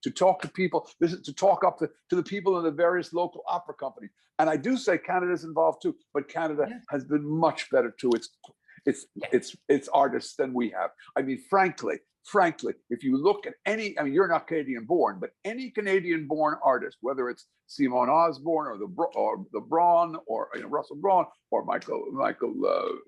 to talk to people. This is to talk up to the people in the various local opera companies. And I do say Canada's involved too, but Canada has been much better to its artists than we have. I mean, frankly, if you look at any, I mean, you're not Canadian born, but any Canadian born artist, whether it's Simon Osborne or the Braun or Russell Braun or Michael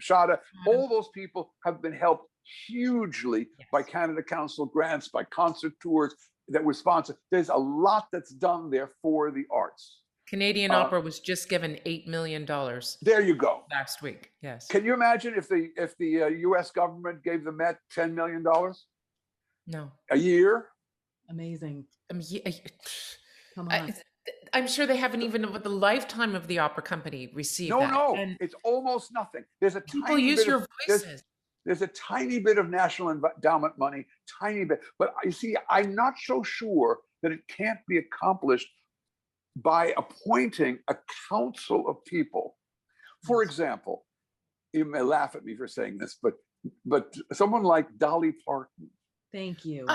Shada, all those people have been helped hugely by Canada Council grants, by concert tours that were sponsored. There's a lot that's done there for the arts. Canadian Opera was just given $8 million. There you go. Last week, yes. Can you imagine if the U.S. government gave the Met $10 million? No. A year? Amazing. Come on. I'm sure they haven't even, over the lifetime of the opera company, received that. No, and it's almost nothing. There's a people use your voices. There's a tiny bit of national endowment money, tiny bit. But you see, I'm not so sure that it can't be accomplished by appointing a council of people. For example, you may laugh at me for saying this, but someone like Dolly Parton. Thank you.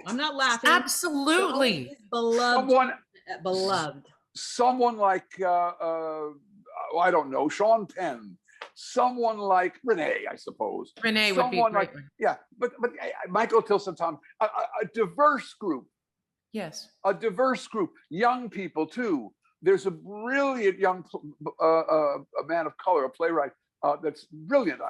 I'm not laughing. Absolutely. Beloved. Someone like I don't know, Sean Penn. Someone like Renee, I suppose. Renee would be like, but Michael Tilson, Tom, a diverse group. Yes. A diverse group, young people too. There's a brilliant young a man of color, a playwright that's brilliant.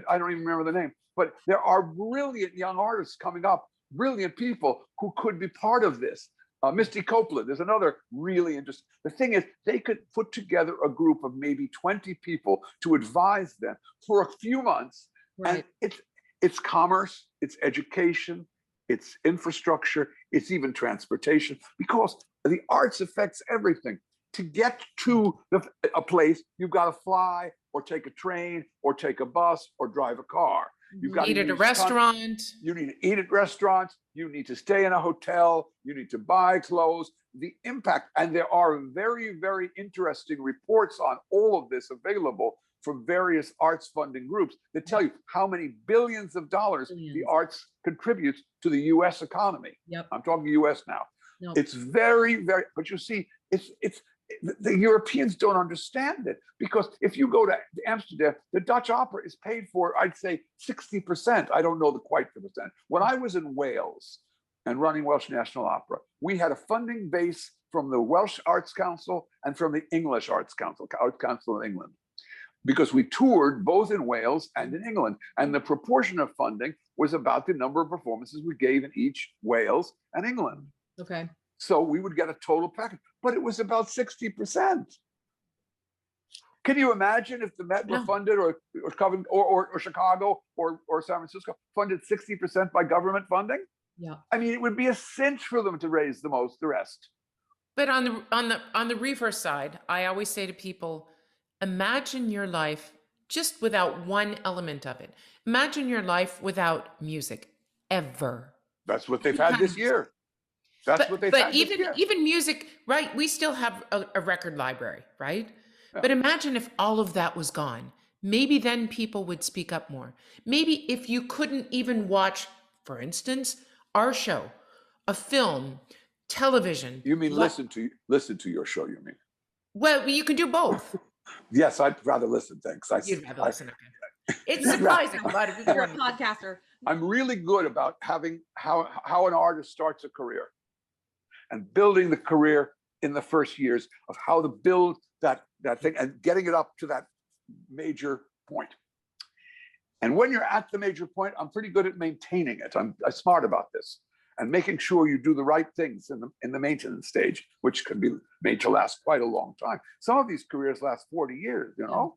I don't even remember the name, but there are brilliant young artists coming up, brilliant people who could be part of this. Misty Copeland is another really interesting. The thing is, they could put together a group of maybe 20 people to advise them for a few months. Right. And it's commerce, it's education, it's infrastructure, it's even transportation, because the arts affects everything. To get to a place, you've got to fly or take a train or take a bus or drive a car. You've got to eat at a restaurant. You need to eat at restaurants. You need to stay in a hotel. You need to buy clothes. The impact, and there are very, very interesting reports on all of this available from various arts funding groups that tell you how many billions of dollars the arts contributes to the U.S. economy. Yep. I'm talking U.S. now. Nope. It's very, very, but you see, the Europeans don't understand it, because if you go to Amsterdam, the Dutch opera is paid for, I'd say 60%. I don't know quite the percent. When I was in Wales and running Welsh National Opera, we had a funding base from the Welsh Arts Council and from the English Arts Council in England, because we toured both in Wales and in England. And the proportion of funding was about the number of performances we gave in each Wales and England. Okay. So we would get a total package, but it was about 60%. Can you imagine if the Met were funded, or Chicago or San Francisco funded 60% by government funding? Yeah. I mean, it would be a cinch for them to raise the rest. But on the reverse side, I always say to people, imagine your life just without one element of it. Imagine your life without music, ever. That's what they've had this year. But even music, right? We still have a record library, right? Yeah. But imagine if all of that was gone. Maybe then people would speak up more. Maybe if you couldn't even watch, for instance, our show, a film, television. You mean listen to your show? You mean? Well, you can do both. Yes, I'd rather listen. Thanks. You'd rather listen. Okay. It's surprising. You're a podcaster. I'm really good about having how an artist starts a career, and building the career in the first years of how to build that thing and getting it up to that major point. And when you're at the major point, I'm pretty good at maintaining it. I'm smart about this, and making sure you do the right things in the maintenance stage, which can be made to last quite a long time. Some of these careers last 40 years, you know.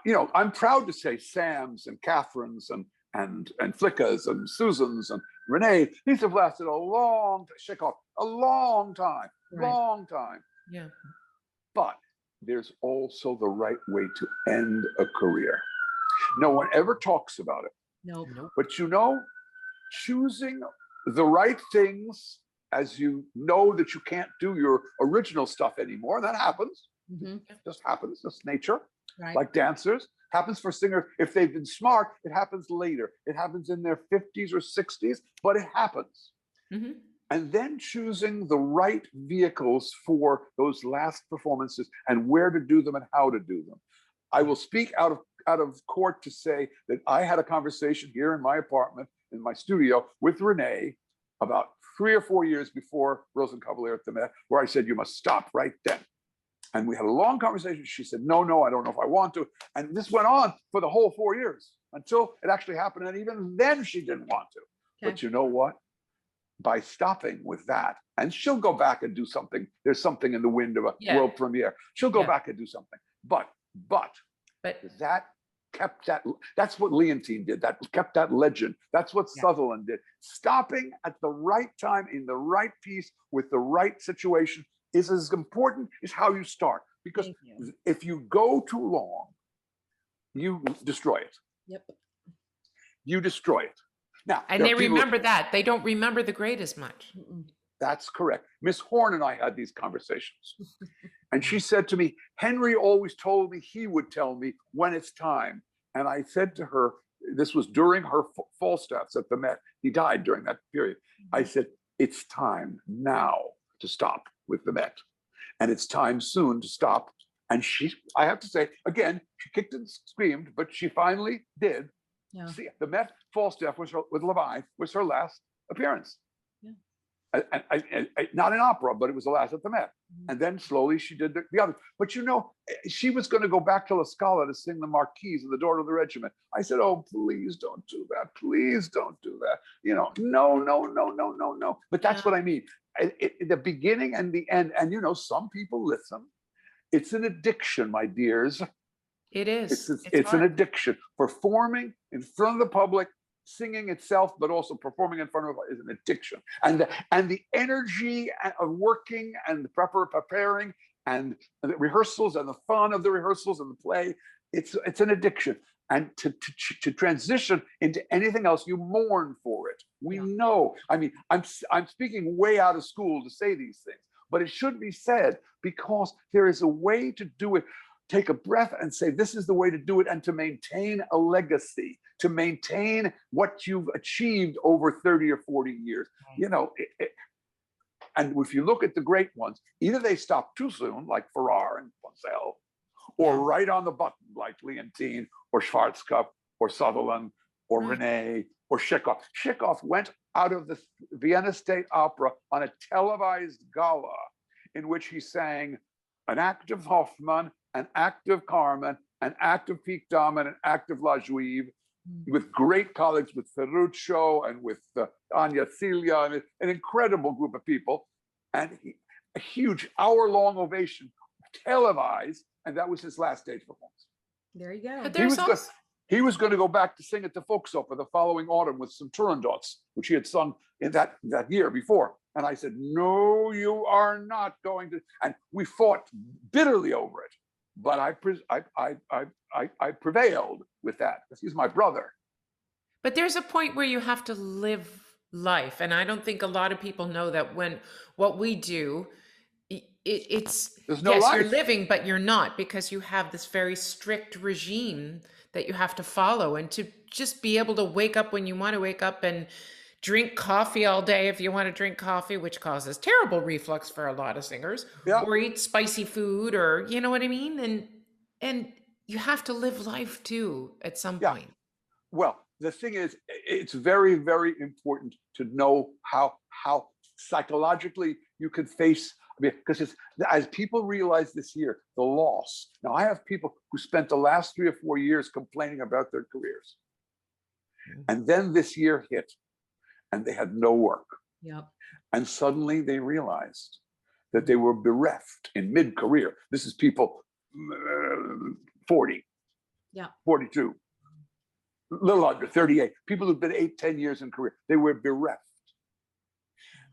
You know, I'm proud to say Sam's and Catherine's and Flicka's and Susan's and Renee, these have lasted a long time, long time. Yeah. But there's also the right way to end a career. No one ever talks about it. Nope. But you know, choosing the right things as you know that you can't do your original stuff anymore. That happens. It just happens. That's nature. Right. Like dancers, happens for singers. If they've been smart, it happens later. It happens in their 50s or 60s, but it happens. And then choosing the right vehicles for those last performances and where to do them and how to do them. I will speak out of court to say that I had a conversation here in my apartment, in my studio, with Renee about 3 or 4 years before Rosenkavalier at the Met, where I said, you must stop right then. And we had a long conversation. She said, no, I don't know if I want to. And this went on for the whole 4 years until it actually happened. And even then she didn't want to. Okay. But you know what? By stopping with that, and she'll go back and do something. There's something in the wind of a world premiere. She'll go back and do something. But that kept that. That's what Leontine did. That kept that legend. That's what Sutherland did. Stopping at the right time in the right piece with the right situation is as important as how you start. Because if you go too long, you destroy it. Yep. You destroy it. Now, and they remember that. They don't remember the great as much. That's correct. Miss Horn and I had these conversations. And she said to me, Henry always told me he would tell me when it's time. And I said to her, this was during her Falstaffs at the Met. He died during that period. I said, it's time now to stop with the Met. And it's time soon to stop. And I have to say, again, she kicked and screamed, but she finally did. Yeah. See, the Met Falstaff with Levi was her last appearance. Yeah. Not in opera, but it was the last at the Met. And then slowly she did the other. But you know, she was going to go back to La Scala to sing the Marquise and the Daughter of the Regiment. I said, oh, please don't do that. Please don't do that. You know, no. But that's what I mean. The beginning and the end. And you know, some people listen. It's an addiction, my dears. It is. It's an addiction. Performing in front of the public, singing itself, but also performing in front of it is an addiction. And the energy of working and the preparing and the rehearsals and the fun of the rehearsals and the play, it's an addiction. And to transition into anything else, you mourn for it. We know. I mean, I'm speaking way out of school to say these things, but it should be said because there is a way to do it. Take a breath and say, this is the way to do it, and to maintain a legacy, to maintain what you've achieved over 30 or 40 years. You know, and if you look at the great ones, either they stop too soon, like Farrar and Ponsell, or right on the button, like Leontine, or Schwarzkopf, or Sutherland, or Renee, or Chekhov. Chekhov went out of the Vienna State Opera on a televised gala in which he sang an act of Hoffmann, an act of Carmen, an act of Piquedame, and an act of La Juive, with great colleagues, with Ferruccio and with Anya Celia, and an incredible group of people, and a huge hour-long ovation, televised, and that was his last stage performance. There you go. But He was going to go back to sing at the Volksoper the following autumn with some Turandots, which he had sung in that year before. And I said, no, you are not going to. And we fought bitterly over it. But I prevailed with that because he's my brother. But there's a point where you have to live life. And I don't think a lot of people know that when what we do, it's there's no yes, life. You're living, but you're not, because you have this very strict regime that you have to follow. And to just be able to wake up when you want to wake up and drink coffee all day if you want to drink coffee, which causes terrible reflux for a lot of singers, or eat spicy food, or you know what I mean? And you have to live life too at some point. Well, the thing is, it's very, very important to know how psychologically you can face, because it's, as people realize this year, the loss. Now, I have people who spent the last 3 or 4 years complaining about their careers. And then this year hit, and they had no work. Yep. And suddenly they realized that they were bereft in mid-career. This is people 40, 42, a little under 38. People who've been 8-10 years in career, they were bereft.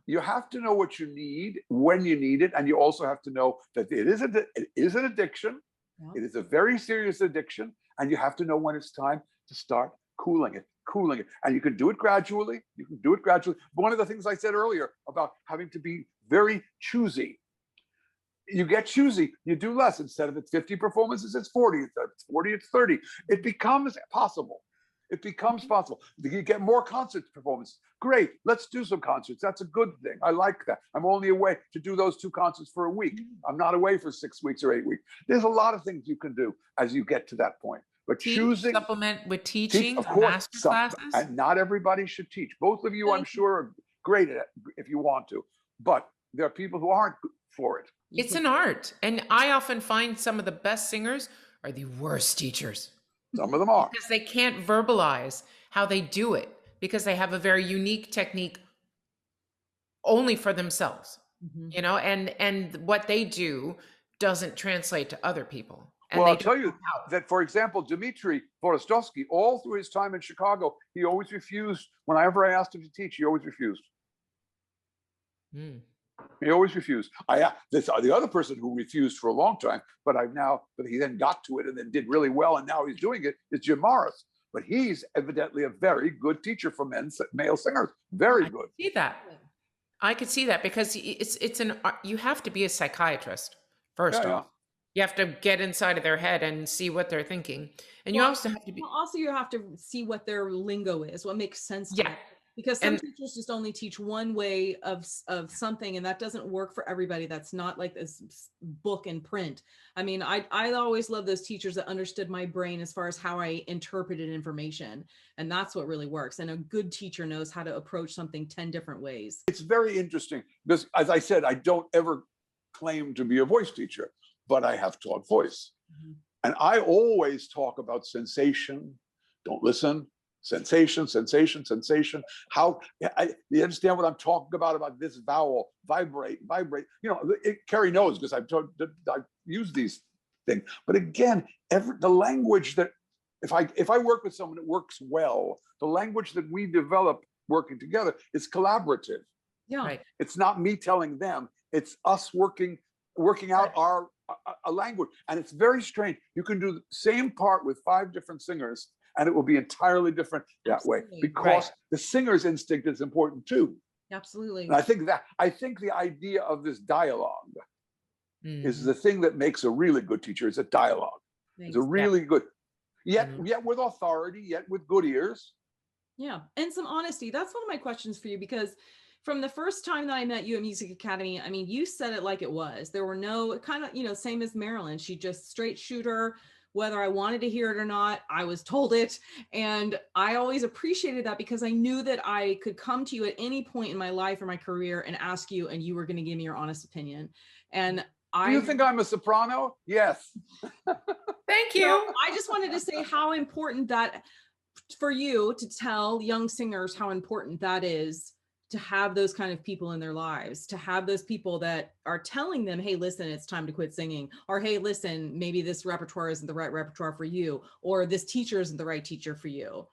You have to know what you need, when you need it, and you also have to know that it is an addiction. It is a very serious addiction, and you have to know when it's time to start cooling it. cooling it. And you can do it gradually. You can do it gradually. One of the things I said earlier about having to be very choosy. You get choosy, you do less. Instead of it's 50 performances, it's 40. Instead of it's 40, it's 30. It becomes possible. It becomes possible. You get more concert performances. Great, let's do some concerts. That's a good thing. I like that. I'm only away to do those 2 concerts for a week. I'm not away for 6 weeks or 8 weeks. There's a lot of things you can do as you get to that point. But choosing, supplement with teaching, of course, master classes. and not everybody should teach. Both of you, I'm sure, are great at it if you want to. But there are people who aren't for it. It's an art. And I often find some of the best singers are the worst teachers. Some of them are. Because they can't verbalize how they do it, because they have a very unique technique only for themselves, you know, and what they do doesn't translate to other people. And well, I'll tell you that, for example, Dmitry Vorostovsky, all through his time in Chicago, he always refused. Whenever I asked him to teach, he always refused. He always refused. The other person who refused for a long time, but he then got to it and then did really well, and now he's doing it, is Jim Morris. But he's evidently a very good teacher for male singers. Very good. See that. I could see that, because you have to be a psychiatrist first off. You have to get inside of their head and see what they're thinking, and you also have to be. Also, you have to see what their lingo is, what makes sense to them. Because some teachers just only teach one way of something, and that doesn't work for everybody. That's not like this book in print. I mean, I always love those teachers that understood my brain as far as how I interpreted information. And that's what really works. And a good teacher knows how to approach something 10 different ways. It's very interesting because, as I said, I don't ever claim to be a voice teacher, but I have taught voice. And I always talk about sensation, don't listen, sensation, sensation, sensation. How you understand what I'm talking about this vowel, vibrate, vibrate. You know, Carrie knows because I've used these things. But again, the language that if I work with someone that works well, the language that we develop working together is collaborative. Yeah, right. It's not me telling them. It's us working out a language, and it's very strange. You can do the same part with 5 different singers, and it will be entirely different that way, because the singer's instinct is important too. Absolutely. And I think the idea of this dialogue is the thing that makes a really good teacher. Is a dialogue. It's a really good, yet with authority, yet with good ears. Yeah, and some honesty. That's one of my questions for you, because from the first time that I met you at Music Academy, I mean, you said it like it was. There were no kind of, same as Marilyn. She just straight shooter. Whether I wanted to hear it or not, I was told it. And I always appreciated that, because I knew that I could come to you at any point in my life or my career and ask you, and you were going to give me your honest opinion. And do you think I'm a soprano? Yes. Thank you. I just wanted to say how important that for you to tell young singers how important that is, to have those kind of people in their lives, to have those people that are telling them, hey, listen, it's time to quit singing, or hey, listen, maybe this repertoire isn't the right repertoire for you, or this teacher isn't the right teacher for you.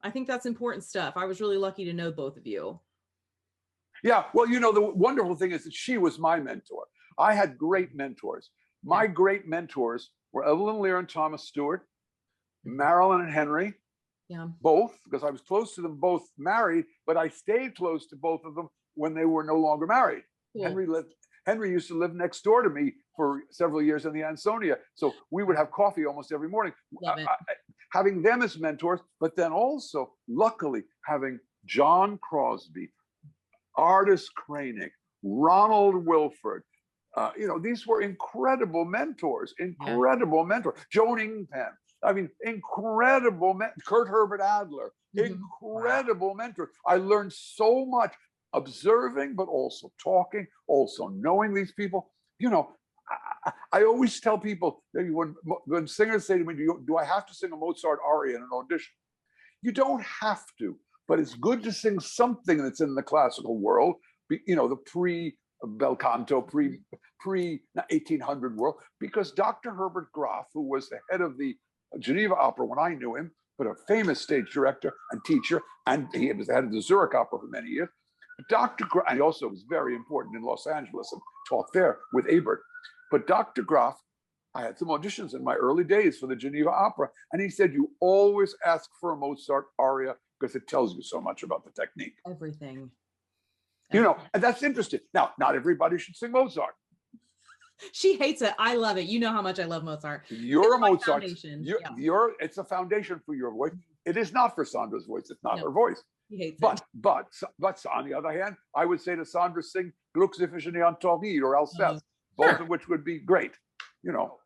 I think that's important stuff. I was really lucky to know both of you. Yeah, well, the wonderful thing is that she was my mentor. I had great mentors. My great mentors were Evelyn Lear and Thomas Stewart, Marilyn and Henry. Yeah. Both, because I was close to them both married, but I stayed close to both of them when they were no longer married. Yeah. Henry used to live next door to me for several years in the Ansonia. So we would have coffee almost every morning. Having them as mentors, but then also, luckily, having John Crosby, Artis Kranick, Ronald Wilford. These were incredible mentors, mentors. Joan Ingpen. I mean, incredible, Kurt Herbert Adler, incredible mentor. I learned so much observing, but also talking, also knowing these people. I always tell people that when singers say to me, do I have to sing a Mozart aria in an audition? You don't have to, but it's good to sing something that's in the classical world, the pre-bel canto, pre-1800 world, because Dr. Herbert Graf, who was the head of the Geneva Opera when I knew him, but a famous stage director and teacher, and he was the head of the Zurich Opera for many years. Dr. Graf, and he also was very important in Los Angeles and taught there with Ebert. But Dr. Graf, I had some auditions in my early days for the Geneva Opera, and he said, you always ask for a Mozart aria because it tells you so much about the technique. Everything. You know, and that's interesting. Now, not everybody should sing Mozart. She hates it. I love it. You know how much I love Mozart. You're a Mozart. Foundation. It's a foundation for your voice. It is not for Sandra's voice. It's not her voice. He hates but, it. But on the other hand, I would say to Sandra, sing Glücksiffischen Antonie or Alsace, both of which would be great. You know,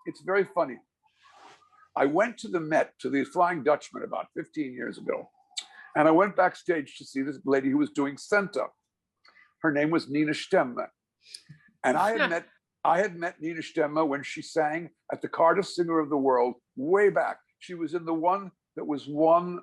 it's very funny. I went to the Met, to the Flying Dutchman about 15 years ago. And I went backstage to see this lady who was doing Senta. Her name was Nina Stemme. And I had met Nina Stemme when she sang at the Cardiff Singer of the World way back. She was in the one that was won.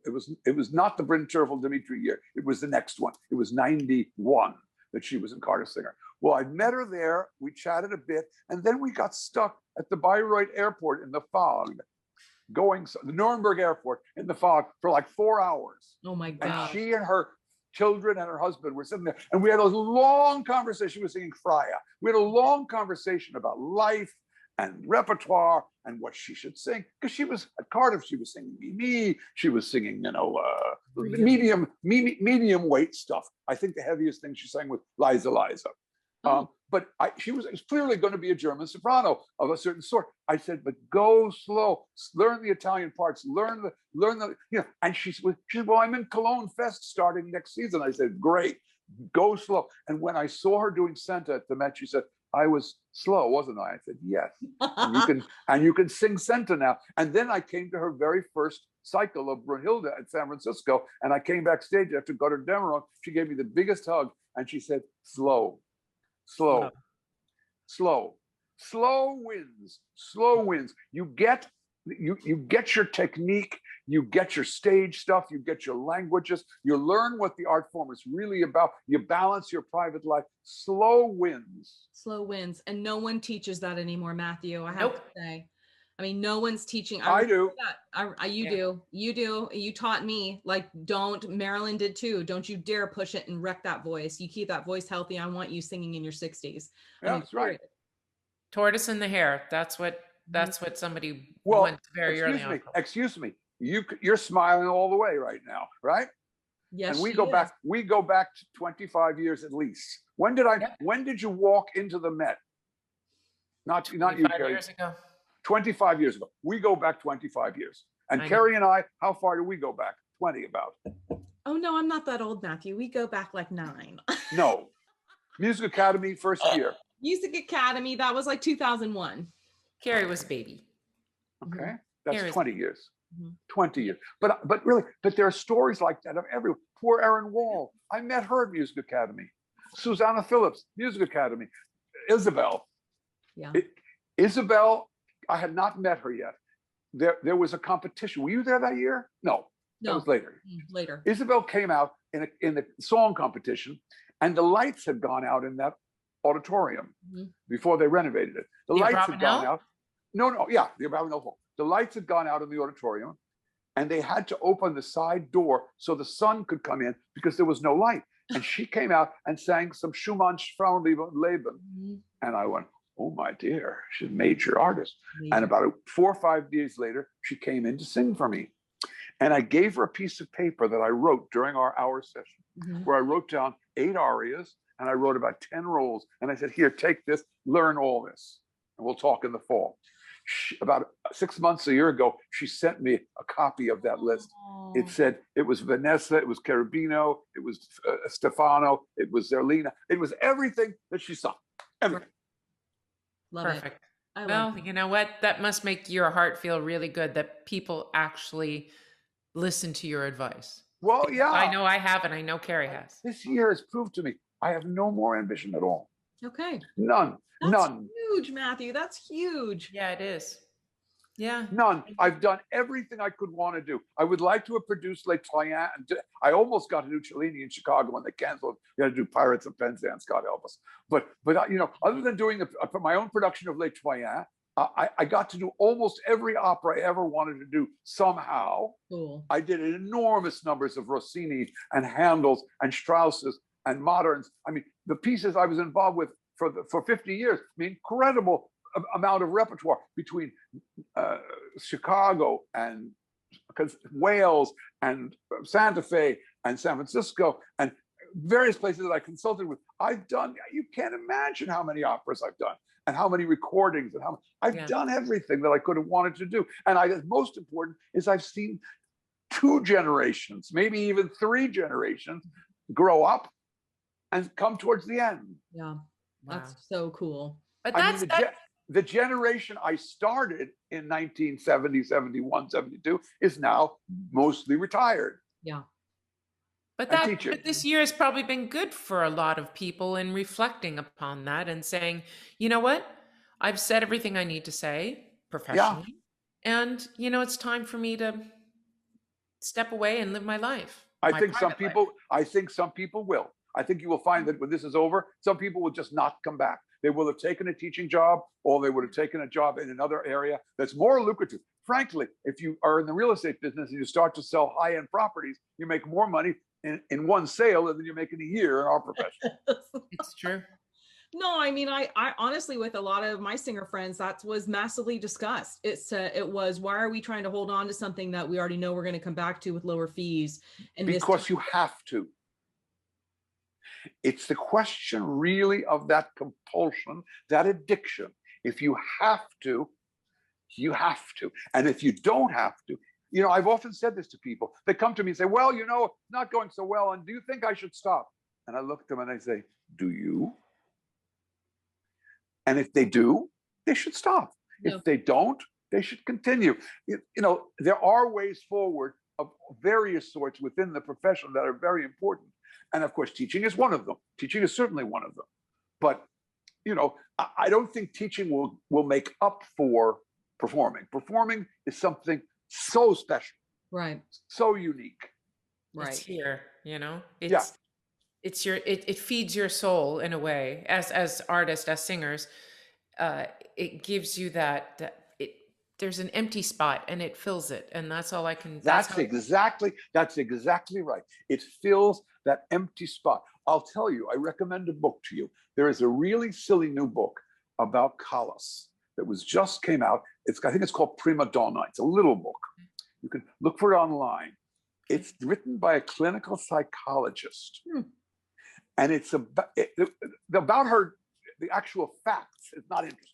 It was not the Bryn Terfel Dimitri year. It was the next one. It was 91 that she was in Cardiff Singer. Well, I met her there. We chatted a bit, and then we got stuck at the Bayreuth airport in the fog, the Nuremberg airport in the fog for like 4 hours. Oh my God. And she and her children and her husband were sitting there, and we had a long conversation. She was singing Freya. We had a long conversation about life and repertoire and what she should sing, because she was at Cardiff. She was singing Mimi. She was singing, medium weight stuff. I think the heaviest thing she sang was Liza Liza. But she was clearly going to be a German soprano of a certain sort. I said, but go slow, learn the Italian parts, learn the, and she said, well, I'm in Cologne Fest starting next season. I said, great, go slow. And when I saw her doing Senta at the Met, she said, I was slow, wasn't I? I said, yes. And you can sing Senta now. And then I came to her very first cycle of Brunhilde at San Francisco, and I came backstage after Gutter Demeron. She gave me the biggest hug, and she said, slow wins. You get your technique, you get your stage stuff, you get your languages, you learn what the art form is really about, you balance your private life. Slow wins. And no one teaches that anymore, Matthew. I have to say. I mean, no one's teaching. I do. You do. You taught me, like, Marilyn did too. Don't you dare push it and wreck that voice. You keep that voice healthy. I want you singing in your 60s. That's right. Tortoise in the hair. That's what somebody wants very early on. Excuse me. You're smiling all the way right now, right? Yes. And we go back to 25 years at least. When did you walk into the Met? Not you, Carrie. Years ago. 25 years ago. We go back 25 years. And Carrie and I, how far do we go back? 20 about. Oh, no, I'm not that old, Matthew. We go back like 9. No. Music Academy, first year. Music Academy, that was like 2001. Carrie was a baby. Okay. That's 20 years. 20 years. But really, there are stories like that of everyone. Poor Erin Wall. I met her at Music Academy. Susanna Phillips, Music Academy. Isabel. Yeah. Isabel, I had not met her yet. There was a competition. Were you there that year? No. That was later. Later. Isabel came out in the song competition, and the lights had gone out in that auditorium before they renovated it. The lights had gone out. The Abravanel Hall. The lights had gone out in the auditorium, and they had to open the side door so the sun could come in because there was no light. And she came out and sang some Schumann's Frauenleben. And I went, oh my dear, she's a major artist. And about 4 or 5 days later, she came in to sing for me. And I gave her a piece of paper that I wrote during our hour session, where I wrote down 8 arias, and I wrote about 10 roles. And I said, here, take this, learn all this, and we'll talk in the fall. About 6 months, a year ago, she sent me a copy of that list. It said, it was Vanessa, it was Cherubino, it was Stefano, it was Zerlina. It was everything that she saw, everything. Perfect. Well, you know what? That must make your heart feel really good that people actually listen to your advice. Well, yeah. I know I have, and I know Carrie has. This year has proved to me I have no more ambition at all. Okay. None. That's huge, Matthew. That's huge. Yeah, it is. Yeah. None. I've done everything I could want to do. I would like to have produced Les Troyens. I almost got to do Cellini in Chicago when they canceled. You had to do Pirates of Penzance, God help us. But other than doing my own production of Les Troyens, I got to do almost every opera I ever wanted to do somehow. Cool. I did enormous numbers of Rossini and Handel's and Strauss's and moderns. I mean, the pieces I was involved with for 50 years. I mean, incredible amount of repertoire between Chicago and because Wales and Santa Fe and San Francisco and various places that I consulted with, I've done, you can't imagine how many operas I've done and how many recordings and how I've done everything that I could have wanted to do. And most important is I've seen 2 generations, maybe even 3 generations grow up and come towards the end. Yeah, that's so cool. But I mean, the generation I started in 1970, 71, 72 is now mostly retired. Yeah. But this year has probably been good for a lot of people in reflecting upon that and saying, you know what? I've said everything I need to say professionally. And, you know, it's time for me to step away and live my life. I think some people will. I think you will find that when this is over, some people will just not come back. They will have taken a teaching job, or they would have taken a job in another area that's more lucrative. Frankly, if you are in the real estate business and you start to sell high-end properties, you make more money in one sale than you make in a year in our profession. It's true. No, I mean, I honestly, with a lot of my singer friends, that was massively discussed. It was, why are we trying to hold on to something that we already know we're going to come back to with lower fees? And because you have to. It's the question really of that compulsion, that addiction. If you have to, you have to. And if you don't have to, you know, I've often said this to people. They come to me and say, well, you know, it's not going so well. And do you think I should stop? And I look at them and I say, do you? And if they do, they should stop. Yeah. If they don't, they should continue. You know, there are ways forward of various sorts within the profession that are very important. And of course, teaching is one of them. Teaching is certainly one of them. But, you know, I don't think teaching will make up for performing. Performing is something so special. Right. So unique. Right. It's here, you know? It feeds your soul in a way. As artists, as singers, it gives you there's an empty spot and it fills it, and that's all I can. That's exactly right. It fills that empty spot. I'll tell you, I recommend a book to you. There is a really silly new book about Callas that just came out. I think it's called Prima Donna. It's a little book. You can look for it online. It's written by a clinical psychologist. And it's about her, the actual facts is not interesting.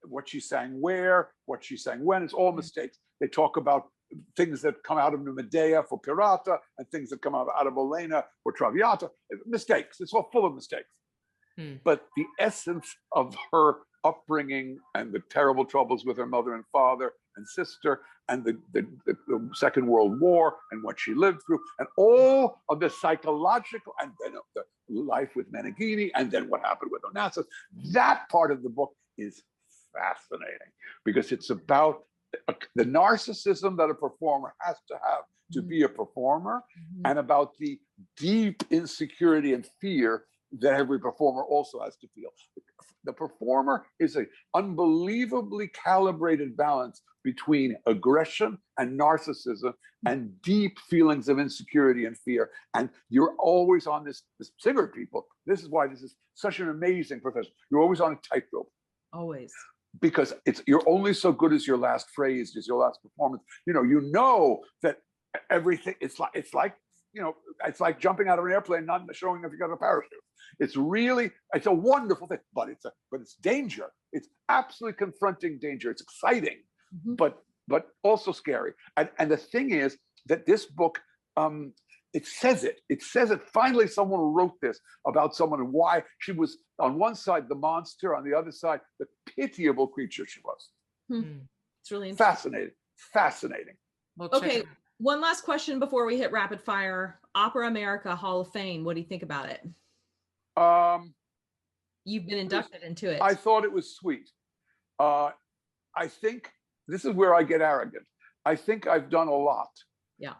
What she sang where, what she sang when, it's all mistakes. They talk about things that come out of Medea for Pirata and things that come out of Elena for Traviata. Mistakes. It's all full of mistakes. But the essence of her upbringing and the terrible troubles with her mother and father and sister and the Second World War and what she lived through and all of the psychological and then the life with Meneghini and then what happened with Onassis, that part of the book is fascinating because it's about the narcissism that a performer has to have to be a performer and about the deep insecurity and fear that every performer also has to feel. The performer is an unbelievably calibrated balance between aggression and narcissism and deep feelings of insecurity and fear. And you're always on this singer people. This is why this is such an amazing profession. You're always on a tightrope. Always. Because you're only so good as your last phrase, as your last performance. You know that everything, it's like jumping out of an airplane, not showing if you got a parachute. It's a wonderful thing, but it's danger. It's absolutely confronting danger. It's exciting, but also scary. And the thing is that this book, it says it. Finally, someone wrote this about someone and why she was on one side the monster, on the other side the pitiable creature she was. It's really interesting. Fascinating. Okay, one last question before we hit rapid fire. Opera America Hall of Fame. What do you think about it? You've been inducted into it. I thought it was sweet. I think this is where I get arrogant. I think I've done a lot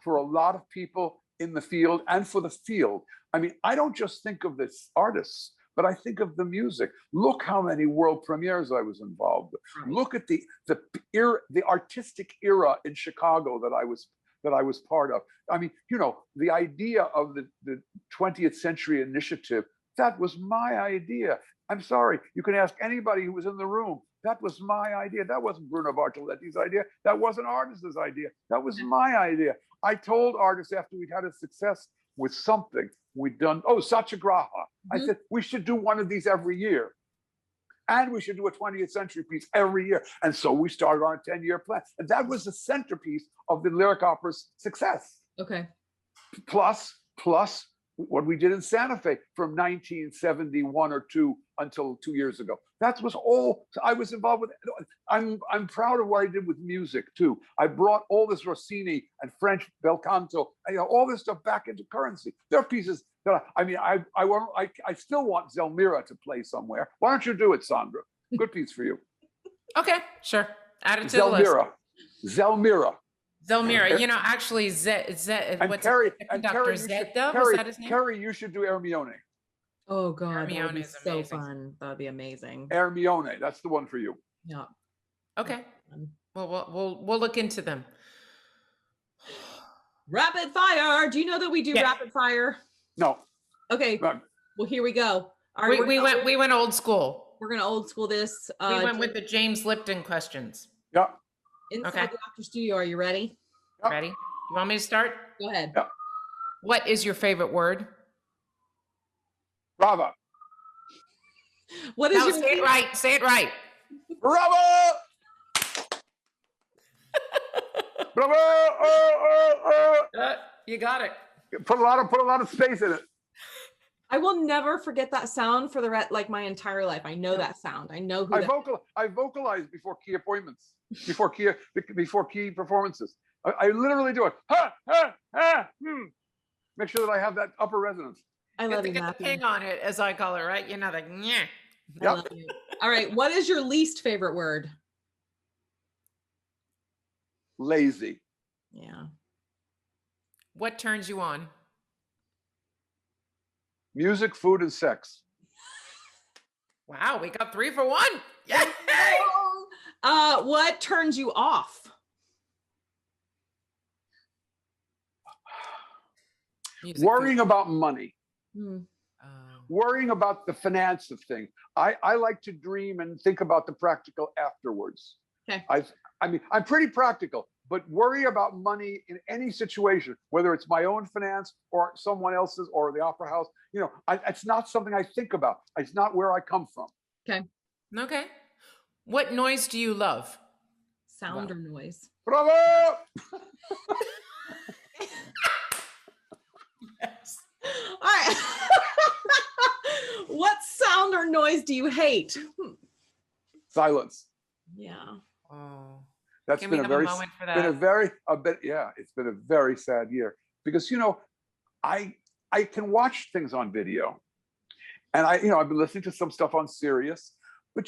for a lot of people in the field and for the field. I mean, I don't just think of the artists, but I think of the music. Look how many world premieres I was involved with. Right. Look at the artistic era in Chicago that I was part of. I mean, the idea of the 20th Century Initiative, that was my idea. I'm sorry, you can ask anybody who was in the room. That was my idea. That wasn't Bruno Bartoletti's idea. That wasn't artist's idea. That was my idea. I told artists after we'd had a success with something we'd done, Satyagraha. I said, we should do one of these every year. And we should do a 20th century piece every year. And so we started on a 10-year plan. And that was the centerpiece of the lyric opera's success. Okay. Plus what we did in Santa Fe from 1971 or 2 until 2 years ago. That was all I was involved with. I'm proud of what I did with music too. I brought all this Rossini and French bel canto, all this stuff back into currency. There are pieces that I still want Zelmira to play somewhere. Why don't you do it, Sandra? Good piece for you. Okay, sure. Add it to the list. Zelmira. Actually, and Kerry, was that his name? Kerry, you should do Hermione. Oh God, that would be so fun. That would be amazing. Hermione, that's the one for you. Yeah. Okay. Well, we'll look into them. Rapid fire. Do you know that we do rapid fire? No. Okay. Well, here we go. All right. We went old school. We're gonna old school this. We went with the James Lipton questions. Yeah. Inside the actor studio. Are you ready? Yep. Ready? You want me to start? Go ahead. Yep. What is your favorite word? Bravo. What is say it right. Say it right. Bravo. Bravo. You got it. Put a lot of space in it. I will never forget that sound for my entire life. I know that sound. I know who I vocalize before key appointments, before key performances. I literally do it. Ha, ha, ha, Make sure that I have that upper resonance. I love you. Get the ping on it, as I call it, right? Like, yeah. Yep. All right. What is your least favorite word? Lazy. Yeah. What turns you on? Music, food, and sex. Wow, we got 3 for 1. Yay! What turns you off? Worrying about money. Worrying about the finance of things. I like to dream and think about the practical afterwards. Okay. I'm pretty practical, but worry about money in any situation, whether it's my own finance or someone else's or the opera house, it's not something I think about. It's not where I come from. Okay. What noise do you love? Sound or noise? Bravo! Yes. All right. What sound or noise do you hate? Silence. Yeah. Oh. That's been a very sad year because I can watch things on video, and I've been listening to some stuff on Sirius, but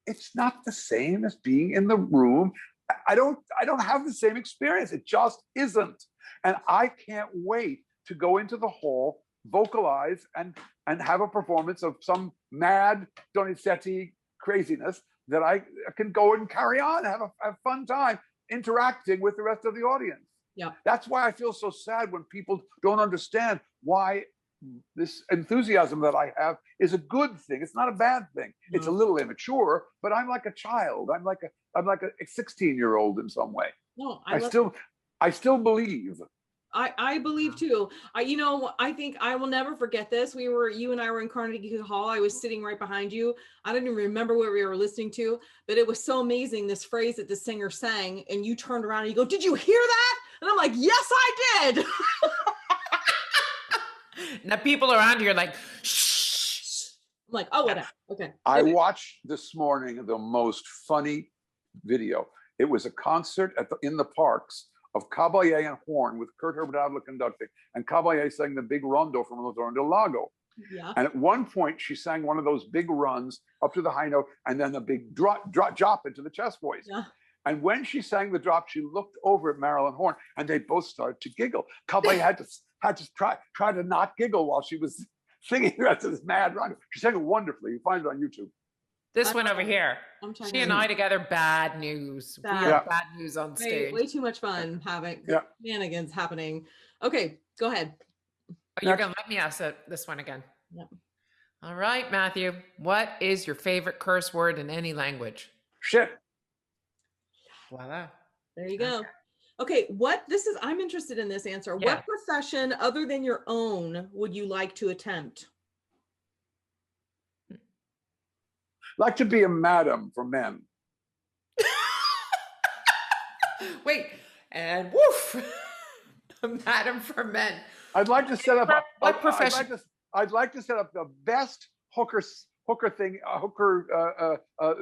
it's not the same as being in the room. I don't have the same experience. It just isn't, and I can't wait to go into the hall, vocalize, and have a performance of some mad Donizetti craziness that I can go and carry on, have a fun time interacting with the rest of the audience. Yeah. That's why I feel so sad when people don't understand why this enthusiasm that I have is a good thing. It's not a bad thing. No. It's a little immature, but I'm like a child. I'm like a 16-year-old in some way. No, I still believe. I believe too. I think I will never forget this. You and I were in Carnegie Hall. I was sitting right behind you. I don't even remember what we were listening to, but it was so amazing, this phrase that the singer sang, and you turned around and you go, "Did you hear that?" And I'm like, "Yes, I did." Now people around here are like, shh. I'm like, oh, whatever. Okay. I watched this morning the most funny video. It was a concert in the parks of Caballé and horn with Kurt Herbert Adler conducting, and Caballé sang the big rondo from Ritorno del Lago. Yeah. And at one point, she sang one of those big runs up to the high note, and then a big drop into the chest voice. Yeah. And when she sang the drop, she looked over at Marilyn Horne, and they both started to giggle. Caballé had to try to not giggle while she was singing the rest of this mad run. She sang it wonderfully. You find it on YouTube. This one over here. She and I together, bad news. We have bad news on stage. Way too much fun having shenanigans happening. Okay, go ahead. You're going to let me ask this one again. Yep. All right, Matthew. What is your favorite curse word in any language? Shit. Voila. There you go. Okay, I'm interested in this answer. Yeah. What profession other than your own would you like to attempt? Like to be a madam for men. Wait, and woof. A madam for men. I'd like to set up what profession? I'd like to set up the best hooker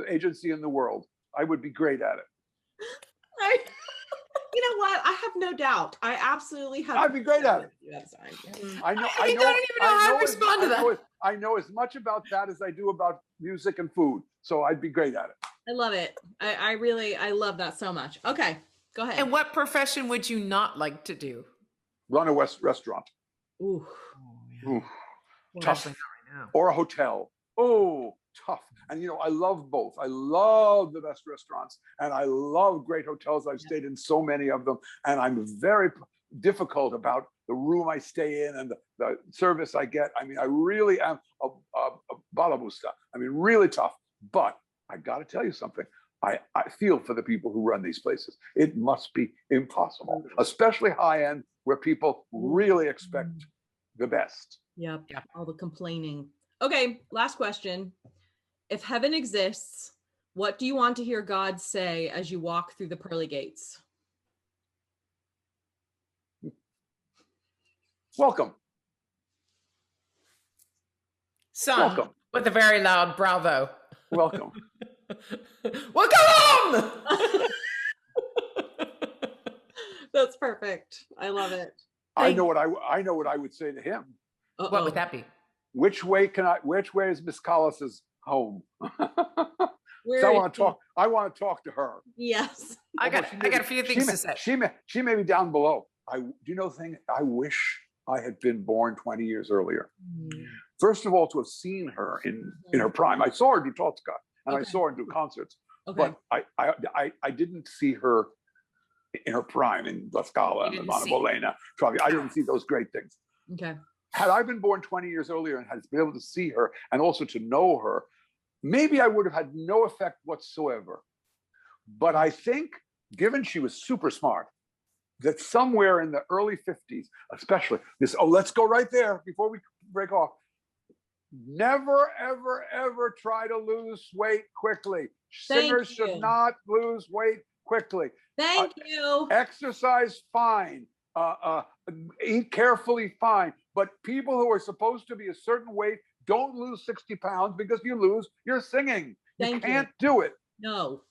agency in the world. I would be great at it. You know what? I have no doubt. I absolutely have. I'd be great at it. That's fine. I don't even know how to respond to that. I know as much about that as I do about music and food, so I'd be great at it. I love it. I love that so much. Okay, go ahead. And what profession would you not like to do? Run a restaurant. Ooh. Ooh. Tough. Tough. Or a hotel. Oh, tough. And I love both. I love the best restaurants and I love great hotels. I've stayed in so many of them, and I'm very difficult about the room I stay in and the service I get. I mean, I really am a balabusta. I mean, really tough. But I got to tell you something. I feel for the people who run these places. It must be impossible, especially high end, where people really expect the best. Yep. All the complaining. Okay, last question. If heaven exists, what do you want to hear God say as you walk through the pearly gates? Welcome. Son, welcome. With a very loud bravo. Welcome. Welcome! That's perfect. I love it. I know what I would say to him. Uh-oh. What would that be? Which way is Miss Collis's home? Where So I want to talk to her. Yes. I got a few things to say. She may be down below. Do you know the thing? I wish I had been born 20 years earlier. First of all, to have seen her in her prime. I saw her do Totska, and I saw her do concerts. Okay. But I didn't see her in her prime in La Scala and Mona Bolena. I didn't see those great things. Okay. Had I been born 20 years earlier and had been able to see her and also to know her, maybe I would have had no effect whatsoever. But I think, given she was super smart, that somewhere in the early 50s, especially let's go right there before we break off. Never, ever, ever try to lose weight quickly. Singers should not lose weight quickly. Thank you. Exercise, fine. Eat carefully, fine. But people who are supposed to be a certain weight don't lose 60 pounds because you lose your singing. You can't do it. No,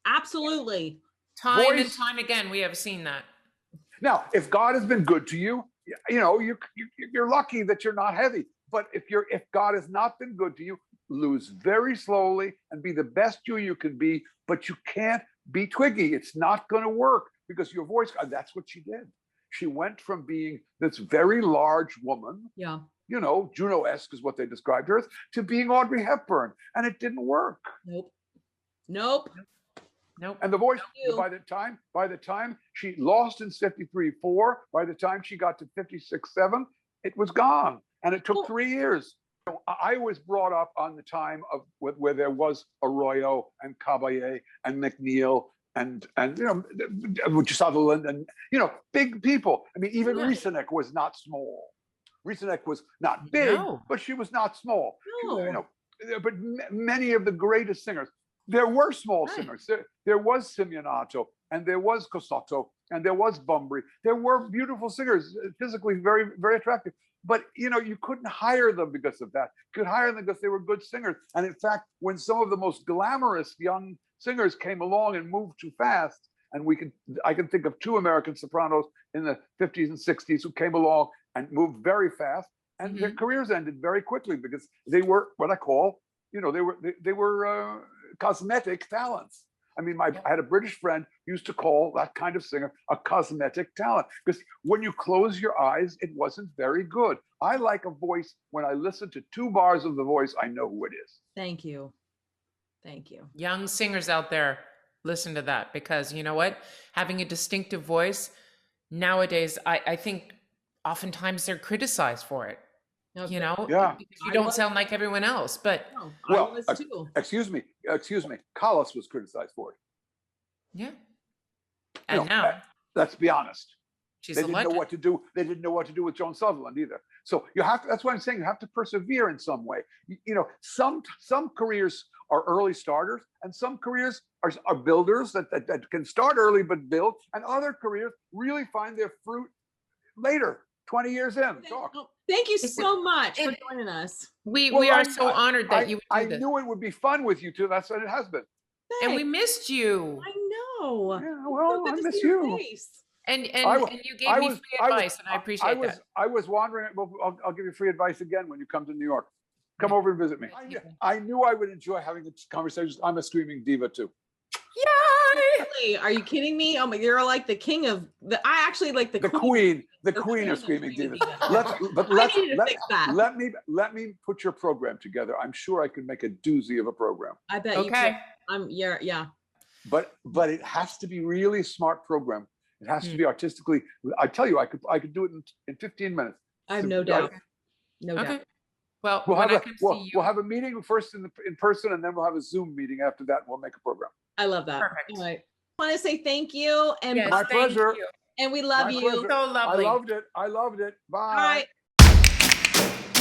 absolutely. Time and time again, we have seen that. Now, if God has been good to you, you're lucky that you're not heavy. But if God has not been good to you, lose very slowly and be the best you can be. But you can't be twiggy. It's not going to work because your voice. That's what she did. She went from being this very large woman. Yeah. Juno-esque is what they described her as, to being Audrey Hepburn, and it didn't work. Nope. And the voice, by the time she lost in 53.4, by the time she got to 56.7, it was gone, and it took 3 years. I was brought up on the time of where there was Arroyo and Caballé and McNeil and Sutherland and big people. I mean, even Rieseneck was not small. Rieseneck was not big, but she was not small. No. But many of the greatest singers, there were small singers. There was Simeonato, and there was Cosotto, and there was Bumbry. There were beautiful singers, physically very, very attractive. But you couldn't hire them because of that. You could hire them because they were good singers. And in fact, when some of the most glamorous young singers came along and moved too fast, and I can think of two American sopranos in the 50s and 60s who came along and moved very fast, and their careers ended very quickly because they were what I call, they were cosmetic talents. I mean, I had a British friend who used to call that kind of singer a cosmetic talent because when you close your eyes, it wasn't very good. I like a voice. When I listen to 2 bars of the voice, I know who it is. Thank you. Young singers out there, listen to that, because you know what? Having a distinctive voice, nowadays, I think oftentimes they're criticized for it. You know, Yeah. because you don't sound like everyone else. But No, Well, I was too. excuse me. Collis was criticized for it. yeah. You And know, now let's be honest. she's They didn't know elected. what to do. They didn't know what to do with Joan Sutherland either. So you have to, that's why I'm saying you have to persevere in some way. You know, some careers are early starters and some careers are builders that can start early but build, and other careers really find their fruit later, 20 years in. Talk. Thank you so much for joining us. We Well, are so honored that you would do I this. knew it would be fun with you too. That's what it has been. And we missed you. I know. Yeah, well, So I good to miss see your you. face. And you gave me free advice, and I appreciate that. I was wandering. Well, I'll give you free advice again when you come to New York. Come over and visit me. I knew I would enjoy having a conversation. I'm a screaming diva too. Yay! Really? Are you kidding me? Oh my, you're like the king of the. I actually like the queen of screaming divas. Let me put your program together. I'm sure I can make a doozy of a program. I bet. Okay. You could. Yeah. But it has to be really smart program. It has to be artistically. I tell you, I could do it in 15 minutes. I have no doubt. No doubt. Okay. Well, we'll have a meeting first in person, and then we'll have a Zoom meeting after that. And we'll make a program. I love that. Perfect. All right. I want to say thank you and Yes, my pleasure. you. and we love My you. pleasure. So lovely. I loved it. Bye. All right.